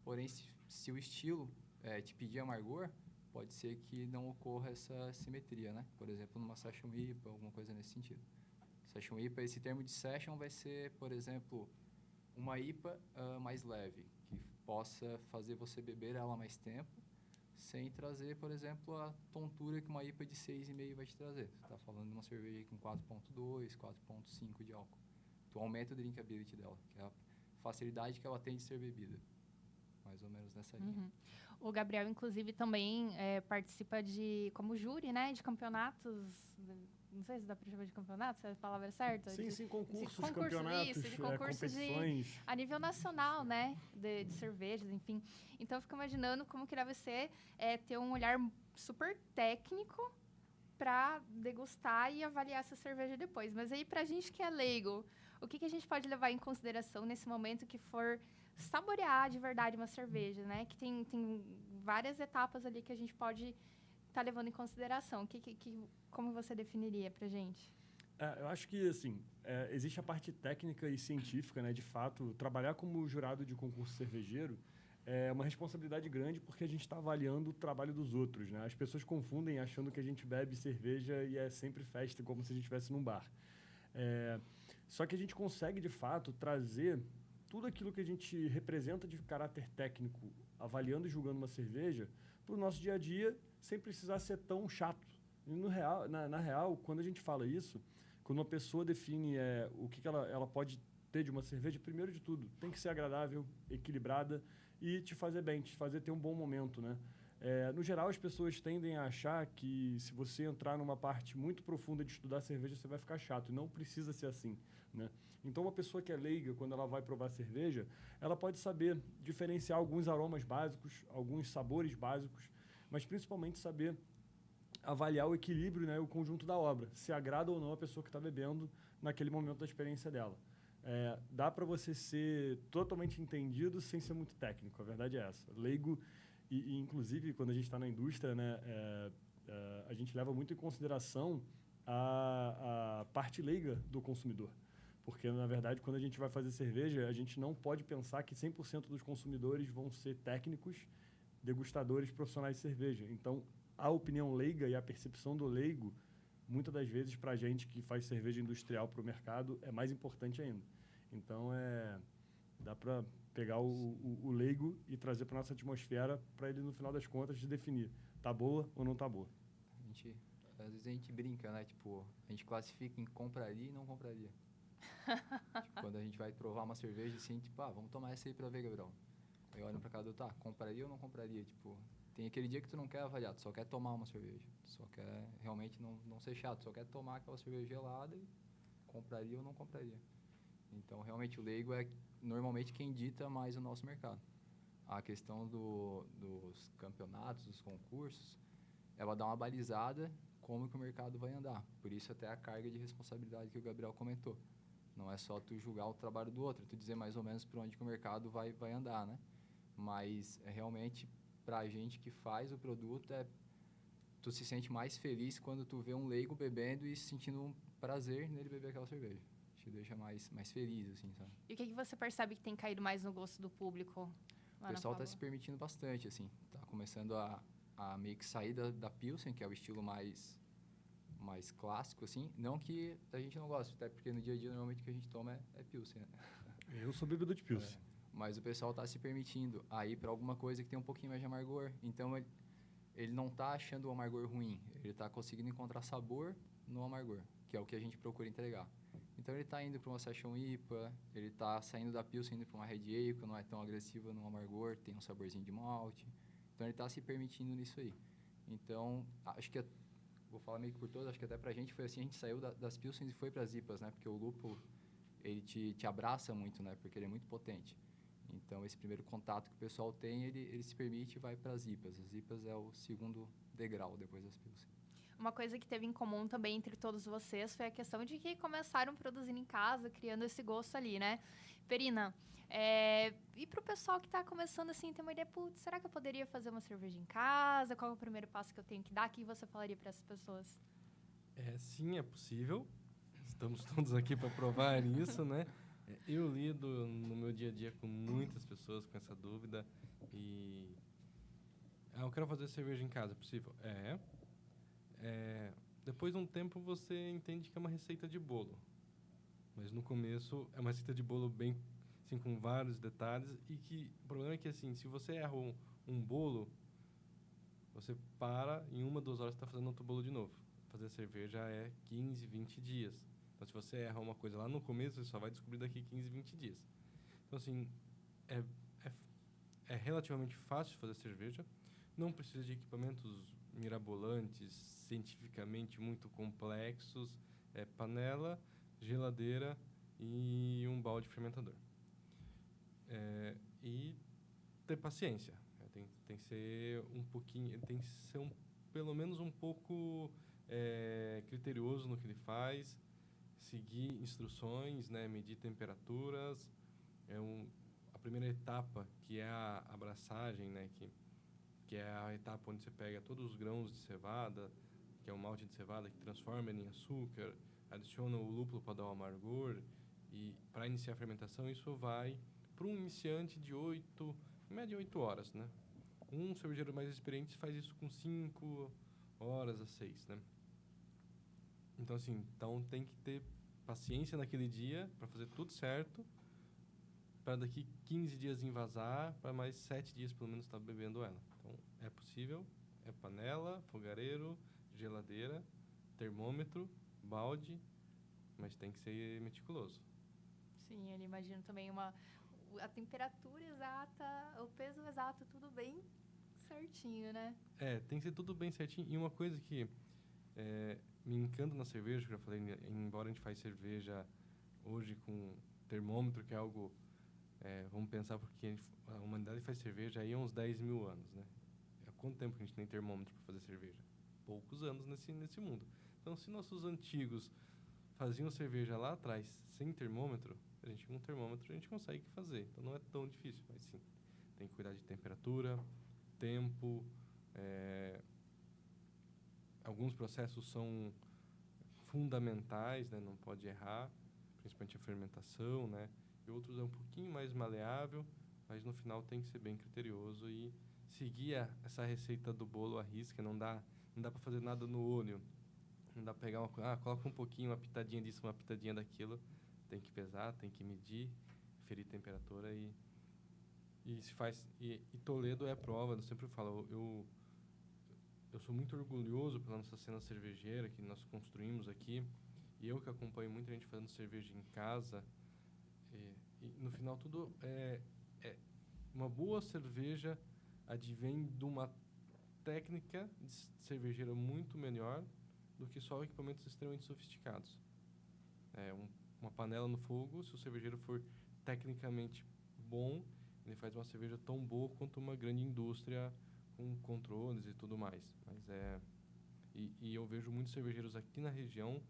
Porém, se o estilo te pedir amargor, pode ser que não ocorra essa simetria, né? Por exemplo, numa Session IPA, alguma coisa nesse sentido. Session IPA, esse termo de Session vai ser, por exemplo, uma IPA mais leve, que possa fazer você beber ela mais tempo, sem trazer, por exemplo, a tontura que uma IPA de 6,5 vai te trazer. Você está falando de uma cerveja com 4,2, 4,5 de álcool. Tu aumenta o drinkability dela, que é a facilidade que ela tem de ser bebida. Mais ou menos nessa linha. Uhum. O Gabriel, inclusive, também participa como júri, né, de campeonatos... Não sei se dá para chamar de campeonato, se é a palavra certa. Sim, concursos, campeonatos, de concursos competições. A nível nacional, né, de cervejas, enfim. Então, eu fico imaginando como que deve ser ter um olhar super técnico para degustar e avaliar essa cerveja depois. Mas aí, para a gente que é leigo, o que a gente pode levar em consideração nesse momento que for saborear de verdade uma cerveja, né? Que tem várias etapas ali que a gente pode estar levando em consideração. Como você definiria pra gente? Eu acho que, assim, existe a parte técnica e científica, né? De fato, trabalhar como jurado de concurso cervejeiro é uma responsabilidade grande porque a gente está avaliando o trabalho dos outros, né? As pessoas confundem achando que a gente bebe cerveja e é sempre festa, como se a gente estivesse num bar. Só que a gente consegue, de fato, trazer tudo aquilo que a gente representa de caráter técnico, avaliando e julgando uma cerveja, para o nosso dia a dia, sem precisar ser tão chato. E na real, quando a gente fala isso, quando uma pessoa define o que ela pode ter de uma cerveja, primeiro de tudo, tem que ser agradável, equilibrada e te fazer bem, te fazer ter um bom momento, né? No geral, as pessoas tendem a achar que se você entrar numa parte muito profunda de estudar cerveja, você vai ficar chato. E não precisa ser assim, né? Então, uma pessoa que é leiga, quando ela vai provar cerveja, ela pode saber diferenciar alguns aromas básicos, alguns sabores básicos, mas principalmente saber avaliar o equilíbrio, né, o conjunto da obra, se agrada ou não a pessoa que está bebendo naquele momento da experiência dela. Dá para você ser totalmente entendido sem ser muito técnico, a verdade é essa. Leigo, e inclusive, quando a gente está na indústria, né, a gente leva muito em consideração a parte leiga do consumidor. Porque, na verdade, quando a gente vai fazer cerveja, a gente não pode pensar que 100% dos consumidores vão ser técnicos, degustadores profissionais de cerveja. Então, a opinião leiga e a percepção do leigo, muitas das vezes, para a gente que faz cerveja industrial para o mercado, é mais importante ainda. Então, dá para pegar o leigo e trazer para nossa atmosfera para ele, no final das contas, definir tá boa ou não tá boa. Às vezes a gente brinca, né? Tipo, a gente classifica em compraria e não compraria. Tipo, quando a gente vai provar uma cerveja, assim, tipo, vamos tomar essa aí pra ver, Gabriel. Aí olham pra cada outro, compraria ou não compraria? Tipo, tem aquele dia que tu não quer avaliar, tu só quer tomar uma cerveja. Tu só quer realmente não ser chato, só quer tomar aquela cerveja gelada e compraria ou não compraria. Então, realmente, o leigo é normalmente quem dita mais o nosso mercado. A questão dos campeonatos, dos concursos, ela dá uma balizada como que o mercado vai andar. Por isso, até a carga de responsabilidade que o Gabriel comentou. Não é só tu julgar o trabalho do outro, tu dizer mais ou menos para onde que o mercado vai andar, né? Mas, realmente, para a gente que faz o produto, tu se sente mais feliz quando tu vê um leigo bebendo e sentindo um prazer nele beber aquela cerveja. Te deixa mais feliz, assim, sabe? E o que você percebe que tem caído mais no gosto do público? O pessoal está se permitindo bastante, assim. Tá começando a meio que sair da Pilsen, que é o estilo mais clássico, assim. Não que a gente não goste, até porque no dia a dia, normalmente, o que a gente toma é Pilsen, né? Eu sou bebedor de Pilsen. Mas o pessoal está se permitindo a ir para alguma coisa que tem um pouquinho mais de amargor. Então, ele não está achando o amargor ruim. Ele está conseguindo encontrar sabor no amargor, que é o que a gente procura entregar. Então, ele está indo para uma Session IPA, ele está saindo da Pilsen, indo para uma Red Ale, que não é tão agressiva no amargor, tem um saborzinho de malte. Então, ele está se permitindo nisso aí. Então, acho que, vou falar meio que por todos, acho que até para a gente foi assim, a gente saiu das Pilsens e foi para as IPAs, né? Porque o lúpulo, ele te abraça muito, né? Porque ele é muito potente. Então, esse primeiro contato que o pessoal tem, ele se permite e vai para as IPAs. As IPAs é o segundo degrau depois das Pilsen. Uma coisa que teve em comum também entre todos vocês foi a questão de que começaram produzindo em casa, criando esse gosto ali, né? Perina, e pro pessoal que tá começando assim, ter uma ideia, putz, será que eu poderia fazer uma cerveja em casa? Qual é o primeiro passo que eu tenho que dar? O que você falaria para essas pessoas? Sim, é possível. Estamos todos aqui para provar isso, né? Eu lido no meu dia a dia com muitas pessoas com essa dúvida e... eu quero fazer cerveja em casa, é possível? Depois de um tempo você entende que é uma receita de bolo. Mas no começo é uma receita de bolo bem, assim, com vários detalhes e que o problema é que, assim, se você erra um bolo, você para, em 1, 2 horas você está fazendo outro bolo de novo. Fazer cerveja é 15, 20 dias. Então, se você erra uma coisa lá no começo, você só vai descobrir daqui 15, 20 dias. Então, assim, é relativamente fácil fazer cerveja. Não precisa de equipamentos mirabolantes, cientificamente muito complexos. É panela, geladeira e um balde fermentador. E ter paciência. Tem que ser um pouquinho... Tem que ser pelo menos um pouco criterioso no que ele faz. Seguir instruções, né? Medir temperaturas. A primeira etapa, que é a abraçagem, né? Que é a etapa onde você pega todos os grãos de cevada, que é o malte de cevada, que transforma ele em açúcar, adiciona o lúpulo para dar o amargor, e para iniciar a fermentação, isso vai para um iniciante de em média 8 horas, né? Um cervejeiro mais experiente faz isso com 5 horas a 6, né? Então, assim, tem que ter paciência naquele dia para fazer tudo certo, para daqui 15 dias envasar, para mais 7 dias pelo menos estar bebendo ela. Então, é possível, é panela, fogareiro, geladeira, termômetro, balde, mas tem que ser meticuloso. Sim, eu imagino também a temperatura exata, o peso exato, tudo bem certinho, né? Tem que ser tudo bem certinho. E uma coisa que me encanta na cerveja, que eu falei, embora a gente faz cerveja hoje com termômetro, que é algo... vamos pensar, porque a humanidade faz cerveja aí há uns 10 mil anos, né? Há quanto tempo que a gente tem termômetro para fazer cerveja? Poucos anos nesse mundo. Então, se nossos antigos faziam cerveja lá atrás sem termômetro, com um termômetro a gente consegue fazer. Então, não é tão difícil, mas sim, tem que cuidar de temperatura, tempo. Alguns processos são fundamentais, né? Não pode errar, principalmente a fermentação, né? E outros é um pouquinho mais maleável, mas no final tem que ser bem criterioso e seguir essa receita do bolo à risca. Não dá para fazer nada no olho. Não dá para pegar coloca um pouquinho, uma pitadinha disso, uma pitadinha daquilo. Tem que pesar, tem que medir, ferir temperatura e se faz. E Toledo é a prova. Eu sempre falo, eu sou muito orgulhoso pela nossa cena cervejeira que nós construímos aqui. E eu que acompanho muita gente fazendo cerveja em casa. E no final tudo uma boa cerveja advém de uma técnica de cervejeira muito melhor do que só equipamentos extremamente sofisticados. Uma panela no fogo, se o cervejeiro for tecnicamente bom, ele faz uma cerveja tão boa quanto uma grande indústria com controles e tudo mais. Mas e eu vejo muitos cervejeiros aqui na região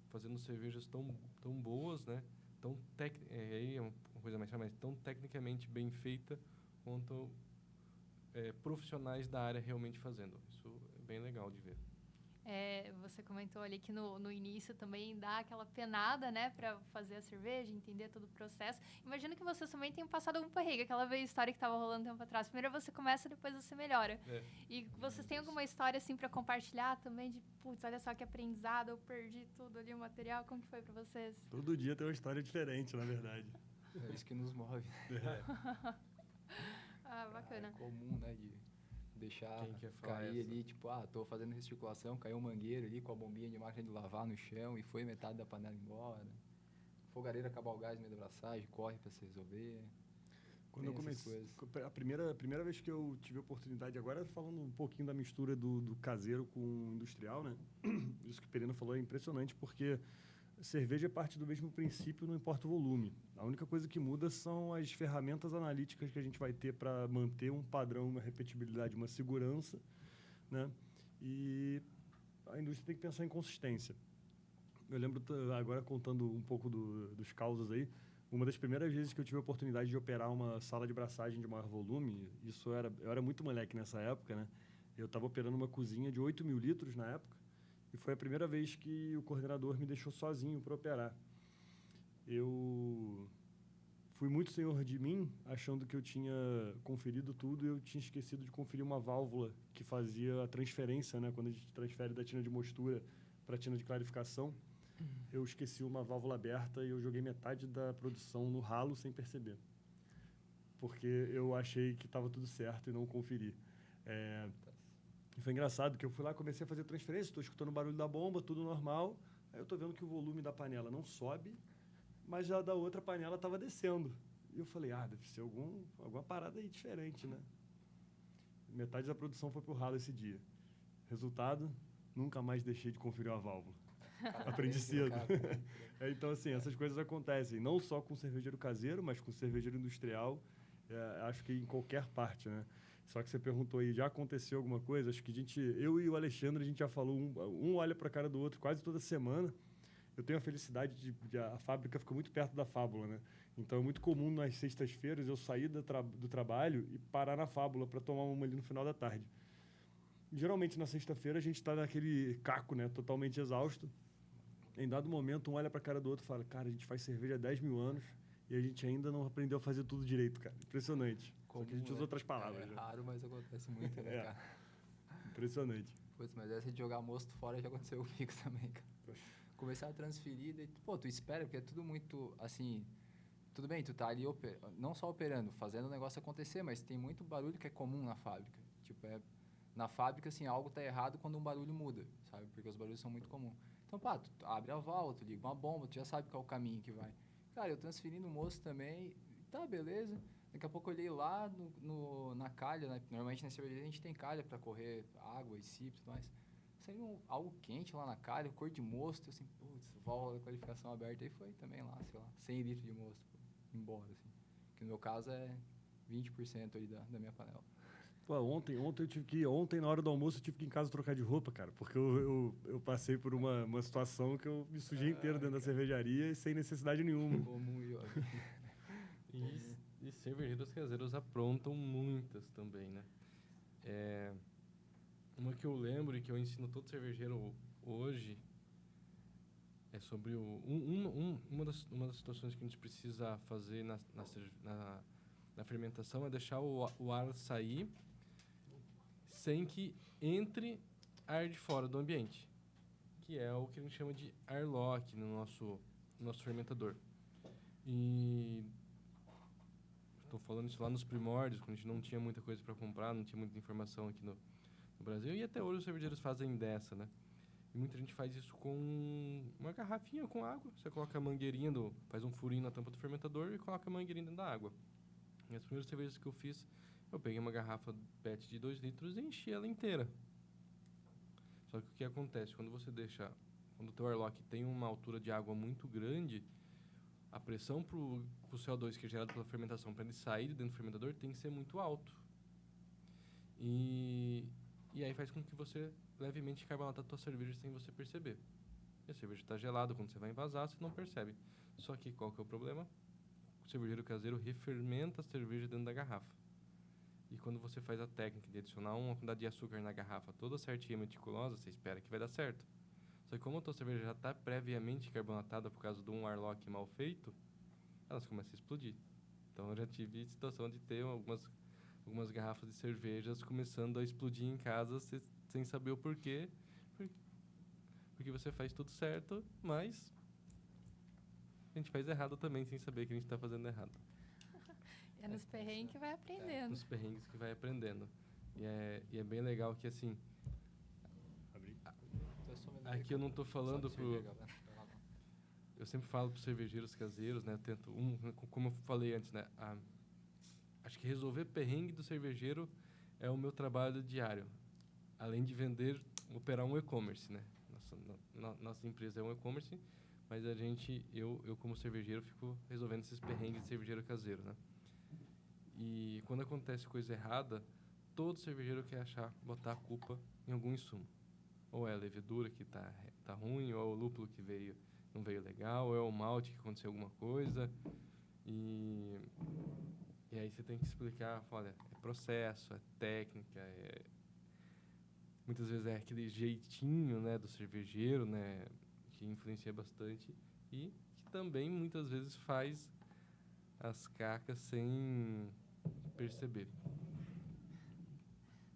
fazendo cervejas tão boas, né? Aí é uma coisa mais mas tão tecnicamente bem feita quanto profissionais da área realmente fazendo. Isso é bem legal de ver. Você comentou ali que no início também dá aquela penada, né, para fazer a cerveja, entender todo o processo. Imagino que vocês também tenham passado algum perrengue, aquela história que estava rolando tempo atrás. Primeiro você começa, depois você melhora. E vocês têm alguma história assim para compartilhar também de, putz, olha só que aprendizado, eu perdi tudo ali o material, como que foi para vocês? Todo dia tem uma história diferente, na verdade. É isso que nos move. Bacana. É comum, né, de deixar cair ali, tipo, tô fazendo recirculação, caiu um mangueiro ali com a bombinha de máquina de lavar no chão e foi metade da panela embora. Fogareira acabar o gás no meio da braçagem, corre para se resolver. Quando eu comecei, a primeira vez que eu tive a oportunidade, agora falando um pouquinho da mistura do caseiro com o industrial, né? Isso que o Perino falou é impressionante, porque cerveja é parte do mesmo princípio, não importa o volume. A única coisa que muda são as ferramentas analíticas que a gente vai ter para manter um padrão, uma repetibilidade, uma segurança, né? E a indústria tem que pensar em consistência. Eu lembro, agora contando um pouco dos causos aí, uma das primeiras vezes que eu tive a oportunidade de operar uma sala de braçagem de maior volume, eu era muito moleque nessa época, né? Eu estava operando uma cozinha de 8 mil litros na época, e foi a primeira vez que o coordenador me deixou sozinho para operar. Eu fui muito senhor de mim, achando que eu tinha conferido tudo e eu tinha esquecido de conferir uma válvula que fazia a transferência, né? Quando a gente transfere da tina de mostura para a tina de clarificação. Eu esqueci uma válvula aberta e eu joguei metade da produção no ralo sem perceber. Porque eu achei que estava tudo certo e não conferi. E foi engraçado que eu fui lá, comecei a fazer transferência, estou escutando o barulho da bomba, tudo normal. Aí eu estou vendo que o volume da panela não sobe, mas já da outra panela estava descendo. E eu falei, deve ser alguma parada aí diferente, né? Metade da produção foi pro ralo esse dia. Resultado, nunca mais deixei de conferir a válvula. Aprendi cedo. Então, assim, essas coisas acontecem, não só com cervejeiro caseiro, mas com cervejeiro industrial, acho que em qualquer parte, né? Só que você perguntou aí, já aconteceu alguma coisa? Acho que eu e o Alexandre, a gente já falou, um olha para a cara do outro quase toda semana. Eu tenho a felicidade de a fábrica fica muito perto da Fábula, né? Então é muito comum nas sextas-feiras eu sair do trabalho e parar na Fábula para tomar uma ali no final da tarde. Geralmente na sexta-feira a gente está naquele caco, né? Totalmente exausto. Em dado momento, um olha para a cara do outro e fala, cara, a gente faz cerveja há 10 mil anos e a gente ainda não aprendeu a fazer tudo direito, cara. Impressionante. Só que a gente usa outras palavras. É raro, mas acontece muito, né, cara? Impressionante. Putz, mas essa de jogar mosto fora já aconteceu comigo também, cara. Começar a transferir, daí, tu espera, porque é tudo muito, assim... Tudo bem, tu tá ali não só operando, fazendo o negócio acontecer, mas tem muito barulho que é comum na fábrica. Tipo, na fábrica, assim, algo tá errado quando um barulho muda, sabe? Porque os barulhos são muito comuns. Então, tu abre a válvula, tu liga uma bomba, tu já sabe qual é o caminho que vai. Cara, eu transferindo o moço também, tá, beleza. Daqui Daqui a pouco eu olhei lá na calha, né? Normalmente na cervejaria a gente tem calha para correr água e cipro e tudo mais. Saiu algo quente lá na calha, cor de mosto, assim, putz, válvula da qualificação aberta. E foi também lá, sei lá, 100 litros de mosto, embora, assim. Que no meu caso é 20% ali da minha panela. Pô, ontem na hora do almoço eu tive que ir em casa trocar de roupa, cara, porque eu passei por uma situação que eu me sujei inteiro dentro da cervejaria e sem necessidade nenhuma. Comum e óbvio. E cervejeiros caseiros aprontam muitas também, né? Uma que eu lembro e que eu ensino todo cervejeiro hoje é sobre uma das situações que a gente precisa fazer na fermentação é deixar o ar sair sem que entre ar de fora do ambiente, que é o que a gente chama de airlock no nosso fermentador. E estou falando isso lá nos primórdios, quando a gente não tinha muita coisa para comprar, não tinha muita informação aqui no Brasil, e até hoje os cervejeiros fazem dessa, né? E muita gente faz isso com uma garrafinha com água. Você coloca a mangueirinha, faz um furinho na tampa do fermentador e coloca a mangueirinha dentro da água. E as primeiras cervejas que eu fiz, eu peguei uma garrafa PET de 2 litros e enchi ela inteira. Só que o que acontece? Quando o teu airlock tem uma altura de água muito grande, a pressão pro CO2 que é gerado pela fermentação para ele sair de dentro do fermentador tem que ser muito alto. E aí faz com que você levemente carbonata a tua cerveja sem você perceber. E a cerveja está gelada, quando você vai envasar, você não percebe. Só que qual que é o problema? O cervejeiro caseiro refermenta a cerveja dentro da garrafa. E quando você faz a técnica de adicionar uma quantidade de açúcar na garrafa toda certinha, meticulosa, você espera que vai dar certo. Só que como a tua cerveja já está previamente carbonatada por causa de um airlock mal feito, elas começam a explodir. Então eu já tive situação de ter algumas garrafas de cervejas começando a explodir em casa sem saber o porquê. Porque você faz tudo certo, mas a gente faz errado também sem saber que a gente está fazendo errado. É nos perrengues que vai aprendendo. Nos perrengues que vai aprendendo. E é bem legal que, assim, aqui eu não estou falando eu sempre falo para os cervejeiros caseiros, né? Eu tento, como eu falei antes, né? Acho que resolver perrengue do cervejeiro é o meu trabalho diário. Além de operar um e-commerce, né? Nossa empresa é um e-commerce, mas eu como cervejeiro fico resolvendo esses perrengues de cervejeiro caseiro, né? E quando acontece coisa errada, todo cervejeiro quer botar a culpa em algum insumo. Ou é a levedura que tá ruim, ou é o lúpulo que não veio legal, ou é o malte que aconteceu alguma coisa. E aí você tem que explicar, olha, é processo, é técnica, muitas vezes é aquele jeitinho, né, do cervejeiro, né, que influencia bastante e que também muitas vezes faz as cacas sem perceber.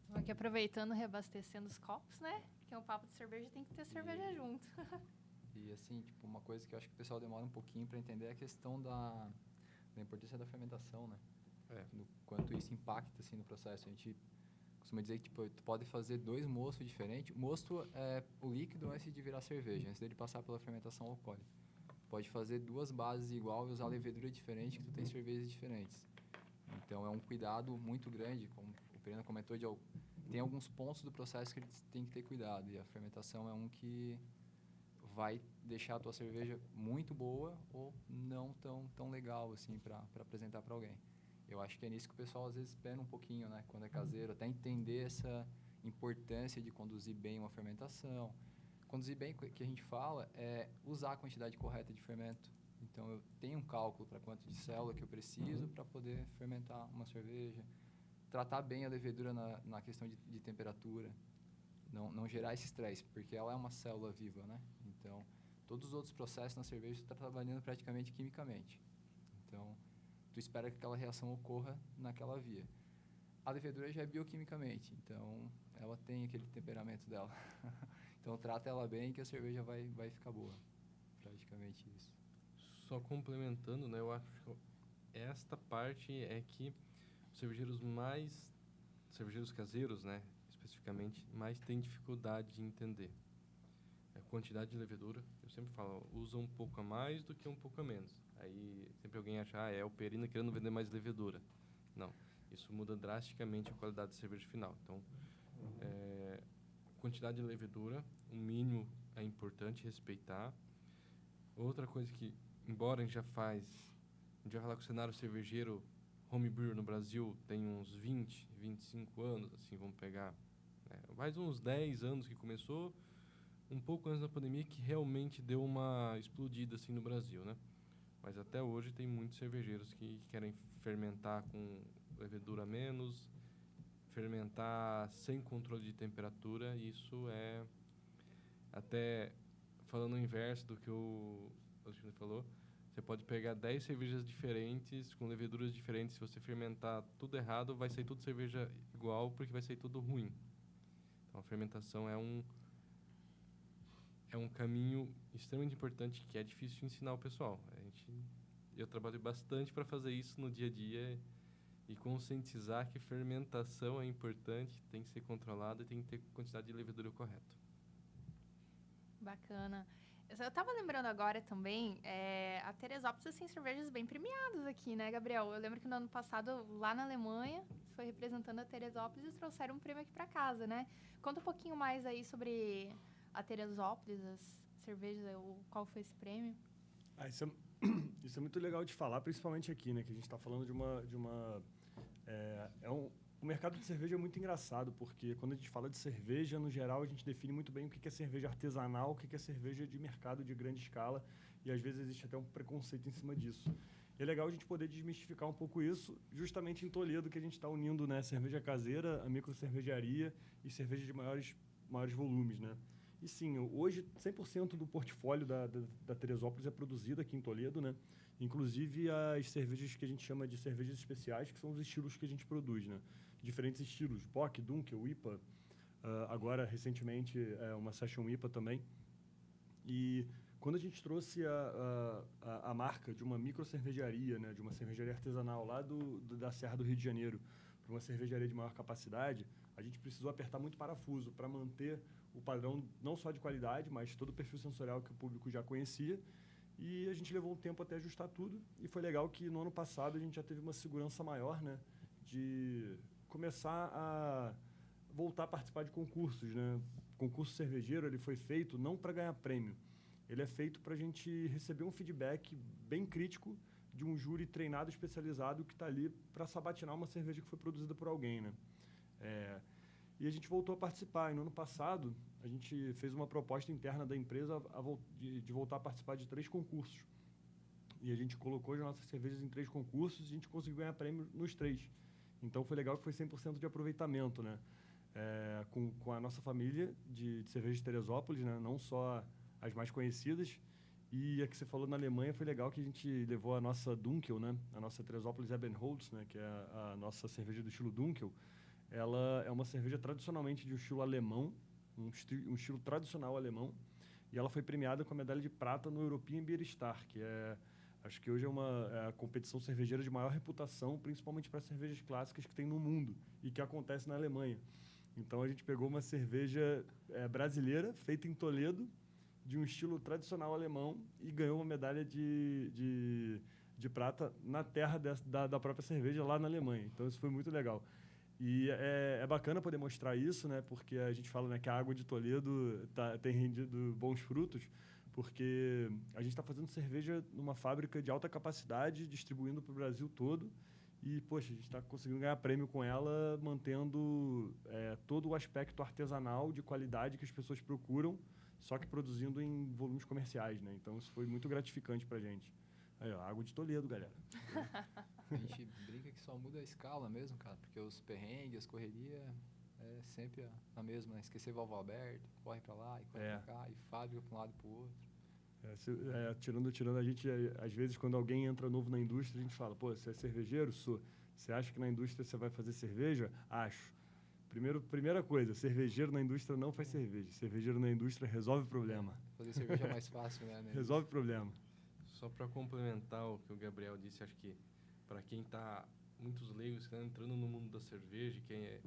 Estamos aqui aproveitando, reabastecendo os copos, né? Porque um papo de cerveja tem que ter cerveja junto. E assim, tipo, uma coisa que eu acho que o pessoal demora um pouquinho para entender é a questão da importância da fermentação, né? No quanto isso impacta, assim, no processo. A gente costuma dizer que, tipo, tu pode fazer 2 mostos diferentes. O mosto é o líquido antes de virar cerveja, antes dele passar pela fermentação alcoólica. Pode fazer 2 bases igual e usar levedura diferente, que tu tem cervejas diferentes. Então, é um cuidado muito grande, como o Perena comentou, tem alguns pontos do processo que eles têm que ter cuidado. E a fermentação é um que vai deixar a tua cerveja muito boa ou não tão legal, assim, para apresentar para alguém. Eu acho que é nisso que o pessoal às vezes espera um pouquinho, né? Quando é caseiro, até entender essa importância de conduzir bem uma fermentação. Conduzir bem, o que a gente fala, é usar a quantidade correta de fermento. Então, eu tenho um cálculo para quanto de célula que eu preciso para poder fermentar uma cerveja. Tratar bem a levedura na questão de temperatura. Não gerar esse estresse, porque ela é uma célula viva, né? Então, todos os outros processos na cerveja você está trabalhando praticamente quimicamente. Então, tu espera que aquela reação ocorra naquela via. A levedura já é bioquimicamente, então ela tem aquele temperamento dela. Então, trata ela bem que a cerveja vai ficar boa. Praticamente isso. Só complementando, né? Eu acho que esta parte é que os cervejeiros caseiros, né? Especificamente, mais têm dificuldade de entender. A quantidade de levedura, eu sempre falo, usa um pouco a mais do que um pouco a menos. Aí sempre alguém acha, é o Perina querendo vender mais levedura. Não. Isso muda drasticamente a qualidade da cerveja final. Então, quantidade de levedura, o mínimo é importante respeitar. Outra coisa que, embora a gente vai falar que o cenário cervejeiro homebrew no Brasil tem uns 20, 25 anos, assim, vamos pegar, mais uns 10 anos que começou, um pouco antes da pandemia, que realmente deu uma explodida, assim, no Brasil, né? Mas até hoje tem muitos cervejeiros que querem fermentar com levedura menos, fermentar sem controle de temperatura. Isso é, até falando o inverso do que o Alexandre falou, você pode pegar 10 cervejas diferentes, com leveduras diferentes. Se você fermentar tudo errado, vai sair tudo cerveja igual, porque vai sair tudo ruim. Então, a fermentação é um caminho extremamente importante, que é difícil de ensinar o pessoal. Eu trabalho bastante para fazer isso no dia a dia e conscientizar que fermentação é importante, tem que ser controlada e tem que ter quantidade de levedura correta. Bacana. Eu estava lembrando agora também, a Teresópolis tem cervejas bem premiadas aqui, né, Gabriel? Eu lembro que no ano passado, lá na Alemanha, você foi representando a Teresópolis e trouxeram um prêmio aqui para casa, né? Conta um pouquinho mais aí sobre a Teresópolis, as cervejas, qual foi esse prêmio? Isso é muito legal de falar, principalmente aqui, né? Que a gente está falando o mercado de cerveja é muito engraçado, porque quando a gente fala de cerveja, no geral, a gente define muito bem o que é cerveja artesanal, o que é cerveja de mercado de grande escala, e às vezes existe até um preconceito em cima disso. E é legal a gente poder desmistificar um pouco isso, justamente em Toledo, que a gente está unindo, né, cerveja caseira, a microcervejaria e cerveja de maiores volumes, né? E sim, hoje 100% do portfólio da Teresópolis é produzido aqui em Toledo, né? Inclusive as cervejas que a gente chama de cervejas especiais, que são os estilos que a gente produz, né? Diferentes estilos, Bock, Dunkel, IPA, agora recentemente uma Session IPA também. E quando a gente trouxe a marca de uma microcervejaria, né, de uma cervejaria artesanal lá da Serra do Rio de Janeiro, para uma cervejaria de maior capacidade, a gente precisou apertar muito parafuso para manter o padrão não só de qualidade, mas todo o perfil sensorial que o público já conhecia. E a gente levou um tempo até ajustar tudo. E foi legal que no ano passado a gente já teve uma segurança maior, né, de começar a voltar a participar de concursos, né? O concurso cervejeiro ele foi feito não para ganhar prêmio. Ele é feito para a gente receber um feedback bem crítico de um júri treinado, especializado, que está ali para sabatinar uma cerveja que foi produzida por alguém, né? E a gente voltou a participar. E no ano passado, a gente fez uma proposta interna da empresa de voltar a participar de 3 concursos. E a gente colocou as nossas cervejas em 3 concursos e a gente conseguiu ganhar prêmio nos 3. Então, foi legal que foi 100% de aproveitamento, né? Com a nossa família de cervejas de Teresópolis, né? Não só as mais conhecidas. E a que você falou na Alemanha foi legal que a gente levou a nossa Dunkel, né? A nossa Teresópolis Ebenholz, né? Que é a nossa cerveja do estilo Dunkel. Ela é uma cerveja tradicionalmente de um estilo alemão, um estilo tradicional alemão. E ela foi premiada com a medalha de prata no European Beer Star, que acho que hoje é a competição cervejeira de maior reputação, principalmente para cervejas clássicas que tem no mundo e que acontece na Alemanha. Então, a gente pegou uma cerveja brasileira, feita em Toledo, de um estilo tradicional alemão, e ganhou uma medalha de prata na terra da própria cerveja, lá na Alemanha. Então, isso foi muito legal. E é bacana poder mostrar isso, né? Porque a gente fala, né, que a água de Toledo tem rendido bons frutos, porque a gente está fazendo cerveja numa fábrica de alta capacidade, distribuindo para o Brasil todo. E, poxa, a gente está conseguindo ganhar prêmio com ela, mantendo todo o aspecto artesanal de qualidade que as pessoas procuram, só que produzindo em volumes comerciais, né? Então, isso foi muito gratificante para a gente. Aí, ó, água de Toledo, galera. A gente brinca que só muda a escala mesmo, cara, porque os perrengues, as correrias é sempre a mesma, né? Esquecer válvula aberta, corre pra lá e corre pra cá, e fábrica pra um lado e pro outro. Tirando a gente, às vezes, quando alguém entra novo na indústria, a gente fala, pô, você é cervejeiro? Sou. Você acha que na indústria você vai fazer cerveja? Acho. Primeira coisa, cervejeiro na indústria não faz cerveja. Cervejeiro na indústria resolve problema. Fazer cerveja é mais fácil, né? Resolve problema. Só para complementar o que o Gabriel disse, acho que para quem está, muitos leigos que estão entrando no mundo da cerveja e quer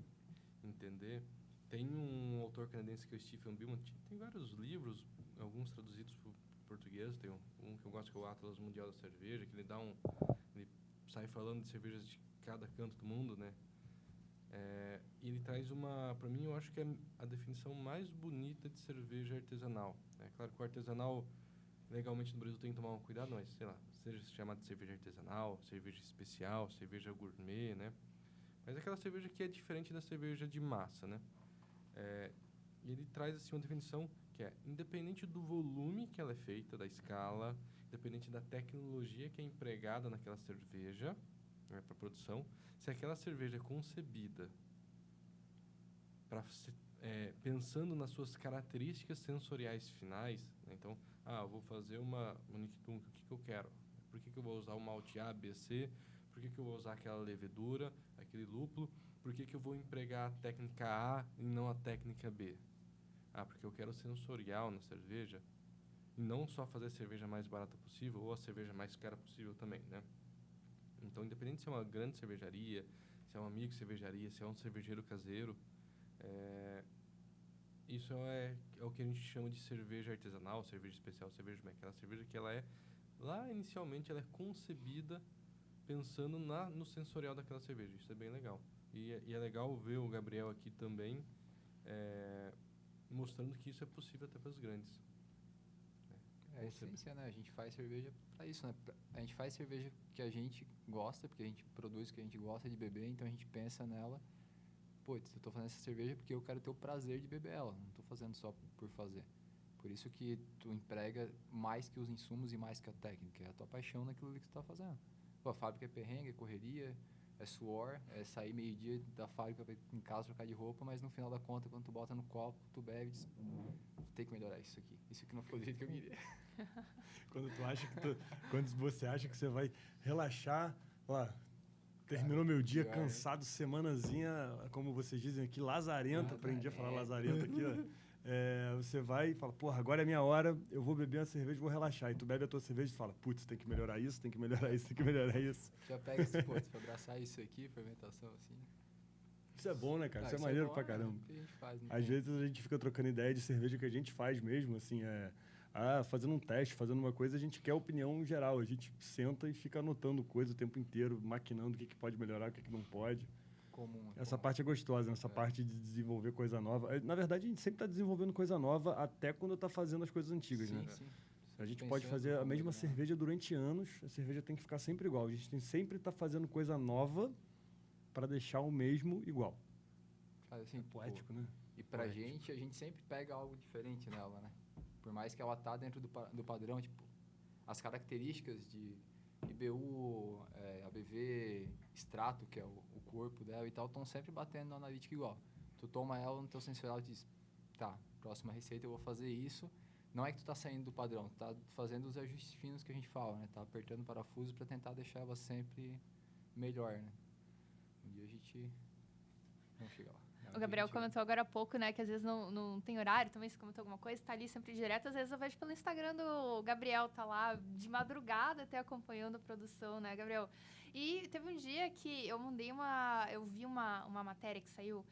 entender, tem um autor canadense que é o Stephen Billman, tem vários livros, alguns traduzidos para o português, tem um que eu gosto que é o Atlas Mundial da Cerveja, que ele sai falando de cervejas de cada canto do mundo, né? E ele traz para mim, eu acho que é a definição mais bonita de cerveja artesanal. É claro que o artesanal, legalmente no Brasil tem que tomar um cuidado, mas, sei lá, seja chamado de cerveja artesanal, cerveja especial, cerveja gourmet, né? Mas é aquela cerveja que é diferente da cerveja de massa, né? E ele traz, assim, uma definição que é independente do volume que ela é feita, da escala, independente da tecnologia que é empregada naquela cerveja, né, para produção, se aquela cerveja é concebida pensando nas suas características sensoriais finais, né? Então, eu vou fazer uma Nictum, o que eu quero? Por que eu vou usar o malte A, B, C? Por que eu vou usar aquela levedura, aquele lúpulo? Por que eu vou empregar a técnica A e não a técnica B? Porque eu quero sensorial na cerveja e não só fazer a cerveja mais barata possível ou a cerveja mais cara possível também, né? Então, independente se é uma grande cervejaria, se é uma micro cervejaria, se é um cervejeiro caseiro, isso é o que a gente chama de cerveja artesanal, cerveja especial, cerveja gourmet. Aquela cerveja que lá inicialmente, ela é concebida pensando no sensorial daquela cerveja. Isso é bem legal. E é legal ver o Gabriel aqui também mostrando que isso é possível até para os grandes. É a essência, né? A gente faz cerveja para isso, né? A gente faz cerveja que a gente gosta, porque a gente produz o que a gente gosta de beber, então a gente pensa nela. Putz, eu tô fazendo essa cerveja porque eu quero ter o prazer de beber ela, não tô fazendo só por fazer. Por isso que tu emprega mais que os insumos e mais que a técnica, é a tua paixão naquilo ali que tu tá fazendo. Pô, a fábrica é perrengue, é correria, é suor, é sair meio-dia da fábrica pra ir em casa trocar de roupa, mas no final da conta, quando tu bota no copo, tu bebe e diz, tem que melhorar isso aqui. Isso aqui não foi do jeito que eu queria. Quando você acha que você vai relaxar, terminou meu dia pior, cansado, semanazinha, como vocês dizem aqui, lazarenta, aprendi a falar lazarenta aqui, você vai e fala, porra, agora é minha hora, eu vou beber uma cerveja e vou relaxar. E tu bebe a tua cerveja e fala, putz, tem que melhorar isso, tem que melhorar isso, tem que melhorar isso. Já pega esse ponto pra abraçar isso aqui, fermentação assim. Isso é bom, né, cara? Isso é maneiro pra caramba. É o que a gente faz, né? Às vezes a gente fica trocando ideia de cerveja que a gente faz mesmo, assim, fazendo um teste, fazendo uma coisa, a gente quer opinião geral. A gente senta e fica anotando coisa o tempo inteiro, maquinando o que pode melhorar, o que não pode. Essa parte é gostosa, essa parte de desenvolver coisa nova. Na verdade, a gente sempre está desenvolvendo coisa nova até quando está fazendo as coisas antigas, né? Sim. A gente pode fazer a mesma cerveja durante anos, a cerveja tem que ficar sempre igual. A gente tem sempre estar fazendo coisa nova para deixar o mesmo igual. Cara, assim, poético, né? E pra gente, a gente sempre pega algo diferente nela, né? Por mais que ela tá dentro do padrão, tipo, as características de IBU, ABV, extrato, que é o corpo dela e tal, estão sempre batendo na analítica igual. Tu toma ela no teu sensorial e diz, tá, próxima receita eu vou fazer isso. Não é que tu tá saindo do padrão, tu tá fazendo os ajustes finos que a gente fala, né? Tá apertando o parafuso para tentar deixar ela sempre melhor, né? Um dia a gente... Vamos chegar lá. O Gabriel comentou agora há pouco, né, que às vezes não tem horário, também se comentou alguma coisa, tá ali sempre direto. Às vezes eu vejo pelo Instagram do Gabriel, tá lá de madrugada até acompanhando a produção, né, Gabriel? E teve um dia que eu vi uma matéria que saiu,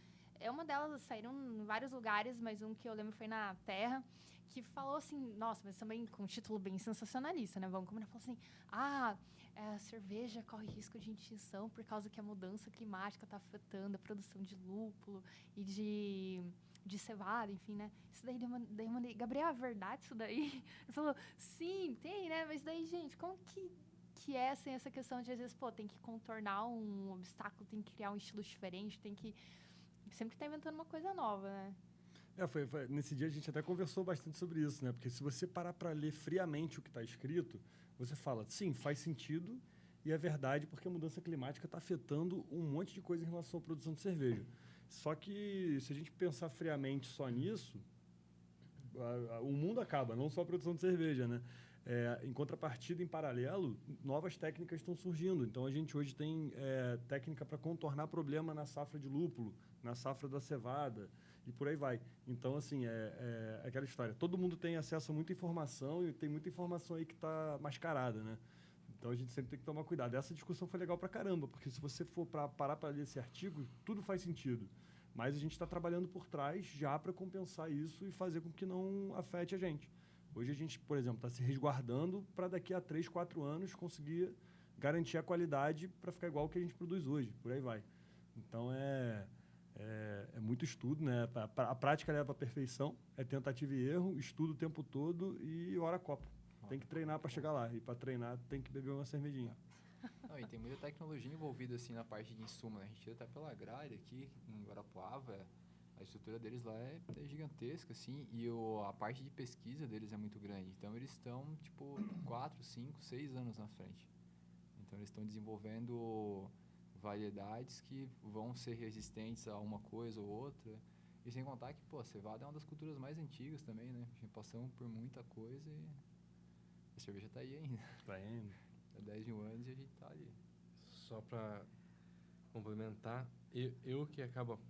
uma delas saíram em vários lugares, mas um que eu lembro foi na Terra, que falou assim, nossa, mas também com um título bem sensacionalista, né, vamos combinar, falou assim, a cerveja corre risco de extinção por causa que a mudança climática está afetando a produção de lúpulo e de cevada, enfim, né? Isso daí eu mandei, Gabriel, é verdade isso daí? Ele falou, sim, tem, né? Mas daí, gente, como que é assim, essa questão de, às vezes, tem que contornar um obstáculo, tem que criar um estilo diferente, tem que sempre tá inventando uma coisa nova, né? Nesse dia a gente até conversou bastante sobre isso, né? Porque se você parar para ler friamente o que está escrito, você fala, sim, faz sentido e é verdade porque a mudança climática está afetando um monte de coisa em relação à produção de cerveja. Só que se a gente pensar friamente só nisso, o mundo acaba, não só a produção de cerveja, né? Em contrapartida, em paralelo, novas técnicas estão surgindo. Então, a gente hoje tem técnica para contornar problema na safra de lúpulo, na safra da cevada, e por aí vai. Então, assim, é aquela história. Todo mundo tem acesso a muita informação e tem muita informação aí que está mascarada, né? Então, a gente sempre tem que tomar cuidado. Essa discussão foi legal pra caramba, porque se você for parar para ler esse artigo, tudo faz sentido. Mas a gente está trabalhando por trás já para compensar isso e fazer com que não afete a gente. Hoje a gente, por exemplo, está se resguardando para daqui a 3, 4 anos conseguir garantir a qualidade para ficar igual ao que a gente produz hoje, por aí vai. Então, é muito estudo, né? A prática leva à perfeição, é tentativa e erro, estudo o tempo todo e hora copo. Tem que treinar para chegar lá. E para treinar, tem que beber uma cervejinha. Não, e tem muita tecnologia envolvida assim na parte de insumo, né? A gente tira até pela Agrária aqui em Guarapuava, a estrutura deles lá é gigantesca, assim, e a parte de pesquisa deles é muito grande. Então eles estão, tipo, 4, 5, 6 anos na frente. Então eles estão desenvolvendo variedades que vão ser resistentes a uma coisa ou outra. E sem contar que, pô, a cevada é uma das culturas mais antigas também, né? A gente passamos por muita coisa e a cerveja tá aí ainda. Tá indo. Há 10 mil anos e a gente tá ali. Só para complementar, eu que acabo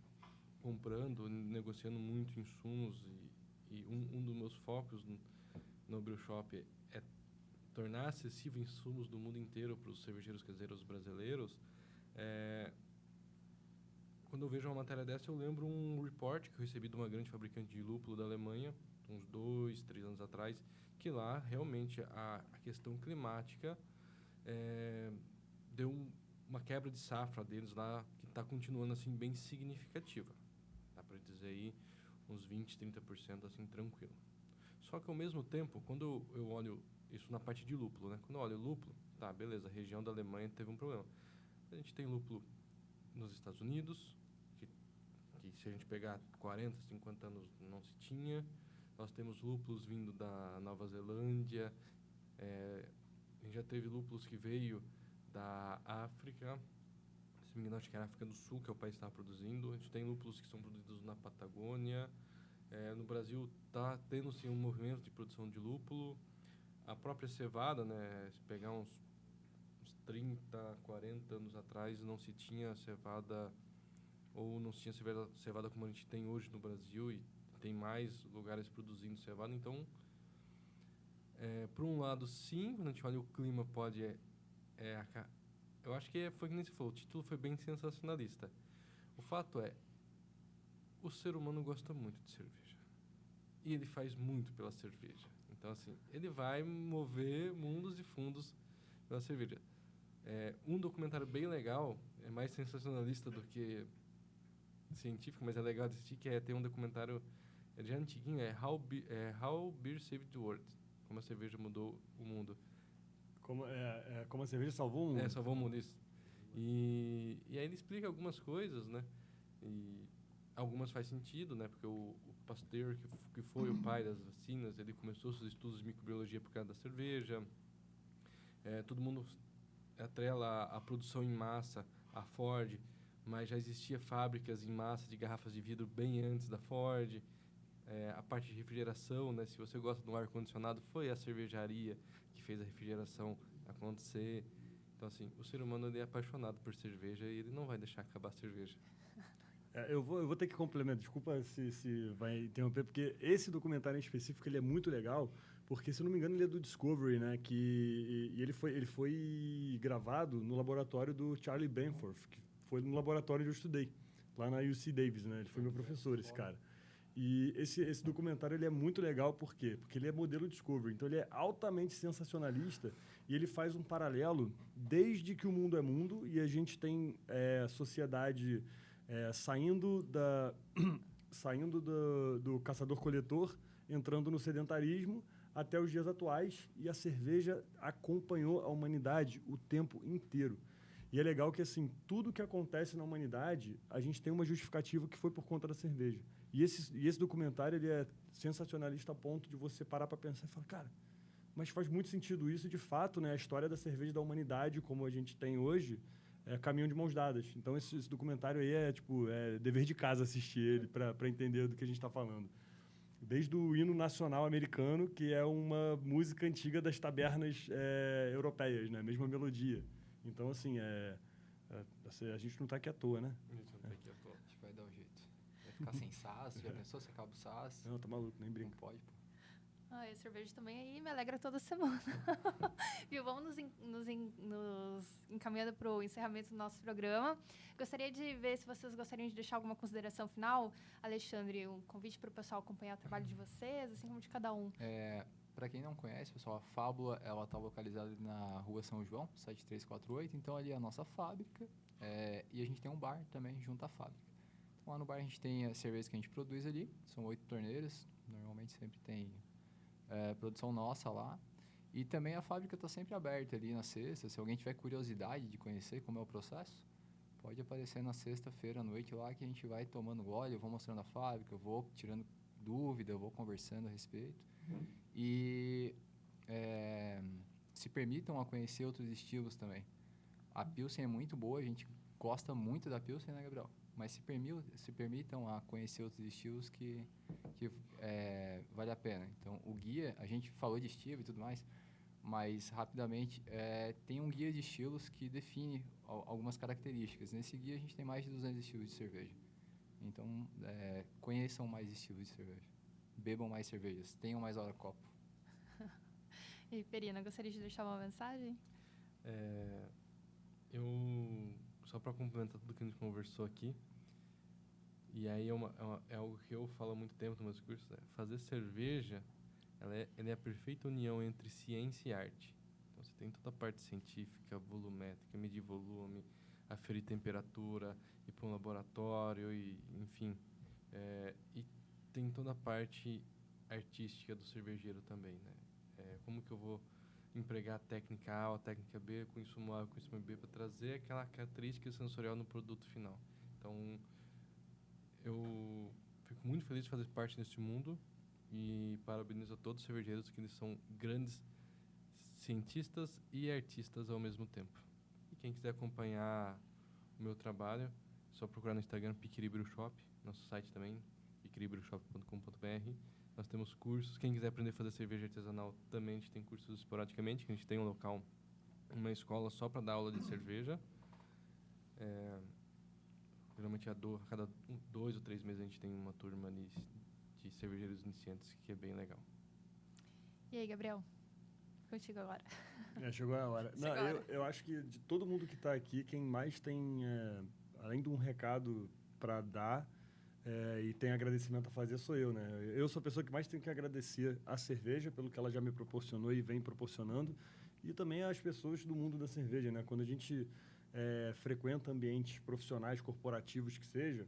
comprando, negociando muito insumos e um dos meus focos no Brew Shop é tornar acessível insumos do mundo inteiro para os cervejeiros caseiros brasileiros. Quando eu vejo uma matéria dessa, eu lembro um report que eu recebi de uma grande fabricante de lúpulo da Alemanha, uns 2, 3 anos atrás, que lá realmente a questão climática deu uma quebra de safra deles lá, que está continuando assim bem significativa. Dá para dizer aí uns 20, 30% assim tranquilo. Só que ao mesmo tempo, quando eu olho isso na parte de lúpulo, né? Quando eu olho lúpulo, tá, beleza, a região da Alemanha teve um problema. A gente tem lúpulo nos Estados Unidos, que se a gente pegar 40, 50 anos não se tinha. Nós temos lúpulos vindo da Nova Zelândia. A gente já teve lúpulos que veio da África. Se não me engano, acho que era a África do Sul, que é o país que estava produzindo. A gente tem lúpulos que são produzidos na Patagônia. No Brasil está tendo sim um movimento de produção de lúpulo. A própria cevada, né, se pegar uns 30, 40 anos atrás, não se tinha cevada, ou não se tinha cevada como a gente tem hoje no Brasil, e tem mais lugares produzindo cevada. Então, por um lado, sim, quando a gente olha o clima, pode... eu acho que foi que nem se falou, o título foi bem sensacionalista. O fato é, o ser humano gosta muito de cerveja. E ele faz muito pela cerveja. Então, assim, ele vai mover mundos e fundos pela cerveja. Um documentário bem legal, é mais sensacionalista do que científico, mas é legal de assistir, tem um documentário de antiguinho, How Beer Saved the World. Como a cerveja mudou o mundo. Como a cerveja salvou o mundo. Salvou o mundo, isso. E aí ele explica algumas coisas, né? E algumas faz sentido, né? Porque o Pasteur, que foi o pai das vacinas, ele começou seus estudos de microbiologia por causa da cerveja. Todo mundo atrela a produção em massa à Ford, mas já existia fábricas em massa de garrafas de vidro bem antes da Ford. A parte de refrigeração, né? Se você gosta de um ar-condicionado, foi a cervejaria que fez a refrigeração acontecer. Então, assim, o ser humano ele é apaixonado por cerveja e ele não vai deixar acabar a cerveja. Eu vou ter que complementar, desculpa se vai interromper, porque esse documentário em específico ele é muito legal, porque, se não me engano, ele é do Discovery, né? E ele foi gravado no laboratório do Charlie Benforth, que foi no laboratório onde eu estudei, lá na UC Davis, né? Ele foi meu professor, esse cara. E esse documentário ele é muito legal, por quê? Porque ele é modelo Discovery, então ele é altamente sensacionalista e ele faz um paralelo desde que o mundo é mundo e a gente tem sociedade saindo do caçador-coletor, entrando no sedentarismo até os dias atuais, e a cerveja acompanhou a humanidade o tempo inteiro. E é legal que, assim, tudo que acontece na humanidade, a gente tem uma justificativa que foi por conta da cerveja. E esse documentário ele é sensacionalista a ponto de você parar para pensar e falar, cara, mas faz muito sentido isso, de fato, né? A história da cerveja da humanidade, como a gente tem hoje, caminham de mãos dadas. Então, esse documentário aí é dever de casa assistir ele para entender do que a gente está falando. Desde o hino nacional americano, que é uma música antiga das tabernas europeias, né? Mesma melodia. Então, assim, a gente não está aqui à toa, né? A gente não está aqui à toa. A gente vai dar um jeito. Vai ficar sem SAS, já pensou se acaba o SAS? Não, tá maluco, nem Não brinca. pode, pô. A cerveja também aí me alegra toda semana. Viu? Vamos nos encaminhando para o encerramento do nosso programa. Gostaria de ver se vocês gostariam de deixar alguma consideração final. Alexandre, um convite para o pessoal acompanhar o trabalho de vocês, assim como de cada um. para quem não conhece, pessoal, a Fábula, ela tá localizada ali na Rua São João, 7348, então ali é a nossa fábrica, e a gente tem um bar também junto à fábrica. Então, lá no bar a gente tem as cervejas que a gente produz ali, são 8 torneiras, normalmente sempre tem produção nossa lá. E também a fábrica está sempre aberta ali na sexta, se alguém tiver curiosidade de conhecer como é o processo, pode aparecer na sexta-feira à noite lá que a gente vai tomando gole, eu vou mostrando a fábrica, eu vou tirando dúvida, eu vou conversando a respeito. E se permitam a conhecer outros estilos também. A Pilsen é muito boa, a gente gosta muito da Pilsen, né, Gabriel? Mas se permitam a conhecer outros estilos que vale a pena. Então, o guia, a gente falou de estilo e tudo mais, mas rapidamente tem um guia de estilos que define algumas características. Nesse guia a gente tem mais de 200 estilos de cerveja. Então, conheçam mais estilos de cerveja. Bebam mais cervejas, tenham mais hora copo. E Perina, gostaria de deixar uma mensagem? Só para complementar tudo que a gente conversou aqui, e aí é algo que eu falo há muito tempo nos meus cursos, fazer cerveja, ela é a perfeita união entre ciência e arte. Então, você tem toda a parte científica, volumétrica, medir volume, aferir temperatura, ir para um laboratório, enfim. E tem toda a parte artística do cervejeiro também, né? Como que eu vou empregar a técnica A ou a técnica B com insumo A ou com insumo B para trazer aquela característica sensorial no produto final. Então, eu fico muito feliz de fazer parte desse mundo e parabenizo a todos os cervejeiros que eles são grandes cientistas e artistas ao mesmo tempo. E quem quiser acompanhar o meu trabalho, é só procurar no Instagram Piquiri Brew Shop, nosso site também, piquiribrewshop.com.br. Nós temos cursos. Quem quiser aprender a fazer cerveja artesanal, também a gente tem cursos esporadicamente, que a gente tem um local, uma escola só para dar aula de cerveja. Geralmente a cada 2 ou 3 meses a gente tem uma turma de cervejeiros iniciantes, que é bem legal. E aí, Gabriel? Contigo agora. Chegou a hora. Não, eu acho que de todo mundo que está aqui, quem mais tem, além de um recado para dar e tem agradecimento a fazer, sou eu, né? Eu sou a pessoa que mais tenho que agradecer a cerveja pelo que ela já me proporcionou e vem proporcionando, e também as pessoas do mundo da cerveja, né? Quando a gente frequenta ambientes profissionais, corporativos que seja,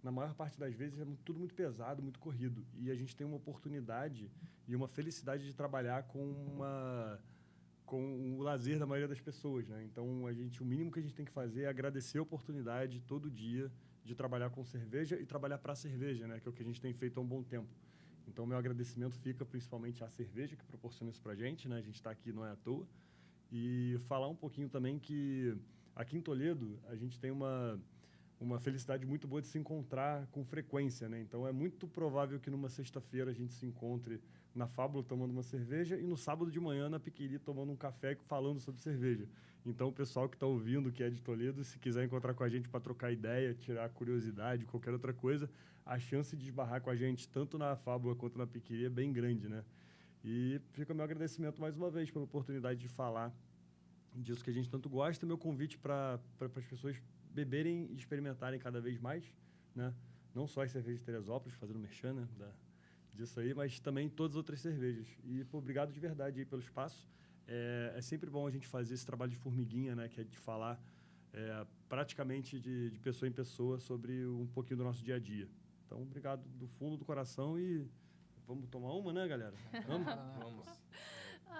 na maior parte das vezes é tudo muito pesado, muito corrido. E a gente tem uma oportunidade e uma felicidade de trabalhar com o lazer da maioria das pessoas, né? Então, o mínimo que a gente tem que fazer é agradecer a oportunidade todo dia de trabalhar com cerveja e trabalhar para a cerveja, né? Que é o que a gente tem feito há um bom tempo. Então, meu agradecimento fica principalmente à cerveja, que proporciona isso para a gente, né? A gente está aqui não é à toa. E falar um pouquinho também que aqui em Toledo a gente tem uma felicidade muito boa de se encontrar com frequência, né? Então, é muito provável que numa sexta-feira a gente se encontre na Fábula tomando uma cerveja e no sábado de manhã na Piquiri tomando um café falando sobre cerveja. Então, o pessoal que está ouvindo, que é de Toledo, se quiser encontrar com a gente para trocar ideia, tirar curiosidade, qualquer outra coisa, a chance de esbarrar com a gente, tanto na Fábula quanto na Piquiri, é bem grande, né? E fica o meu agradecimento mais uma vez pela oportunidade de falar disso que a gente tanto gosta, e meu convite para as pessoas beberem e experimentarem cada vez mais, né? Não só as cervejas de Teresópolis, fazendo merchan, né? Disso aí, mas também todas as outras cervejas. E, pô, obrigado de verdade aí pelo espaço. É sempre bom a gente fazer esse trabalho de formiguinha, né? Que é de falar praticamente de pessoa em pessoa sobre um pouquinho do nosso dia a dia. Então, obrigado do fundo do coração e vamos tomar uma, né, galera? Vamos? Vamos.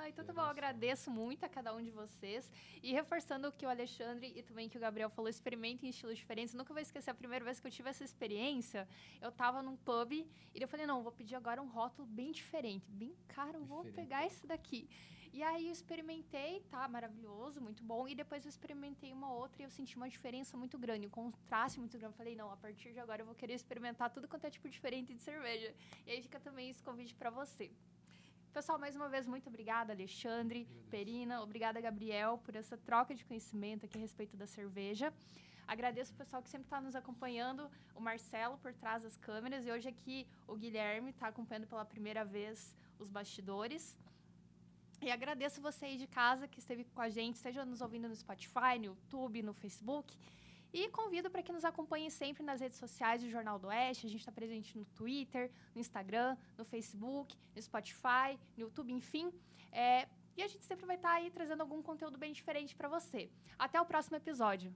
Então tá bom, eu agradeço muito a cada um de vocês. E reforçando o que o Alexandre e também que o Gabriel falou, experimentem estilos diferentes. Nunca vou esquecer a primeira vez que eu tive essa experiência. Eu tava num pub e eu falei, não, vou pedir agora um rótulo bem diferente, bem caro, vou pegar esse daqui. E aí eu experimentei, tá, maravilhoso, muito bom. E depois eu experimentei uma outra e eu senti uma diferença muito grande, um contraste muito grande. Eu falei, não, a partir de agora eu vou querer experimentar tudo quanto é tipo diferente de cerveja. E aí fica também esse convite para você. Pessoal, mais uma vez, muito obrigada, Alexandre, Perina. Obrigada, Gabriel, por essa troca de conhecimento aqui a respeito da cerveja. Agradeço o pessoal que sempre está nos acompanhando, o Marcelo por trás das câmeras. E hoje aqui o Guilherme está acompanhando pela primeira vez os bastidores. E agradeço você aí de casa que esteve com a gente, seja nos ouvindo no Spotify, no YouTube, no Facebook. E convido para que nos acompanhem sempre nas redes sociais do Jornal do Oeste. A gente está presente no Twitter, no Instagram, no Facebook, no Spotify, no YouTube, enfim. E a gente sempre vai estar aí trazendo algum conteúdo bem diferente para você. Até o próximo episódio.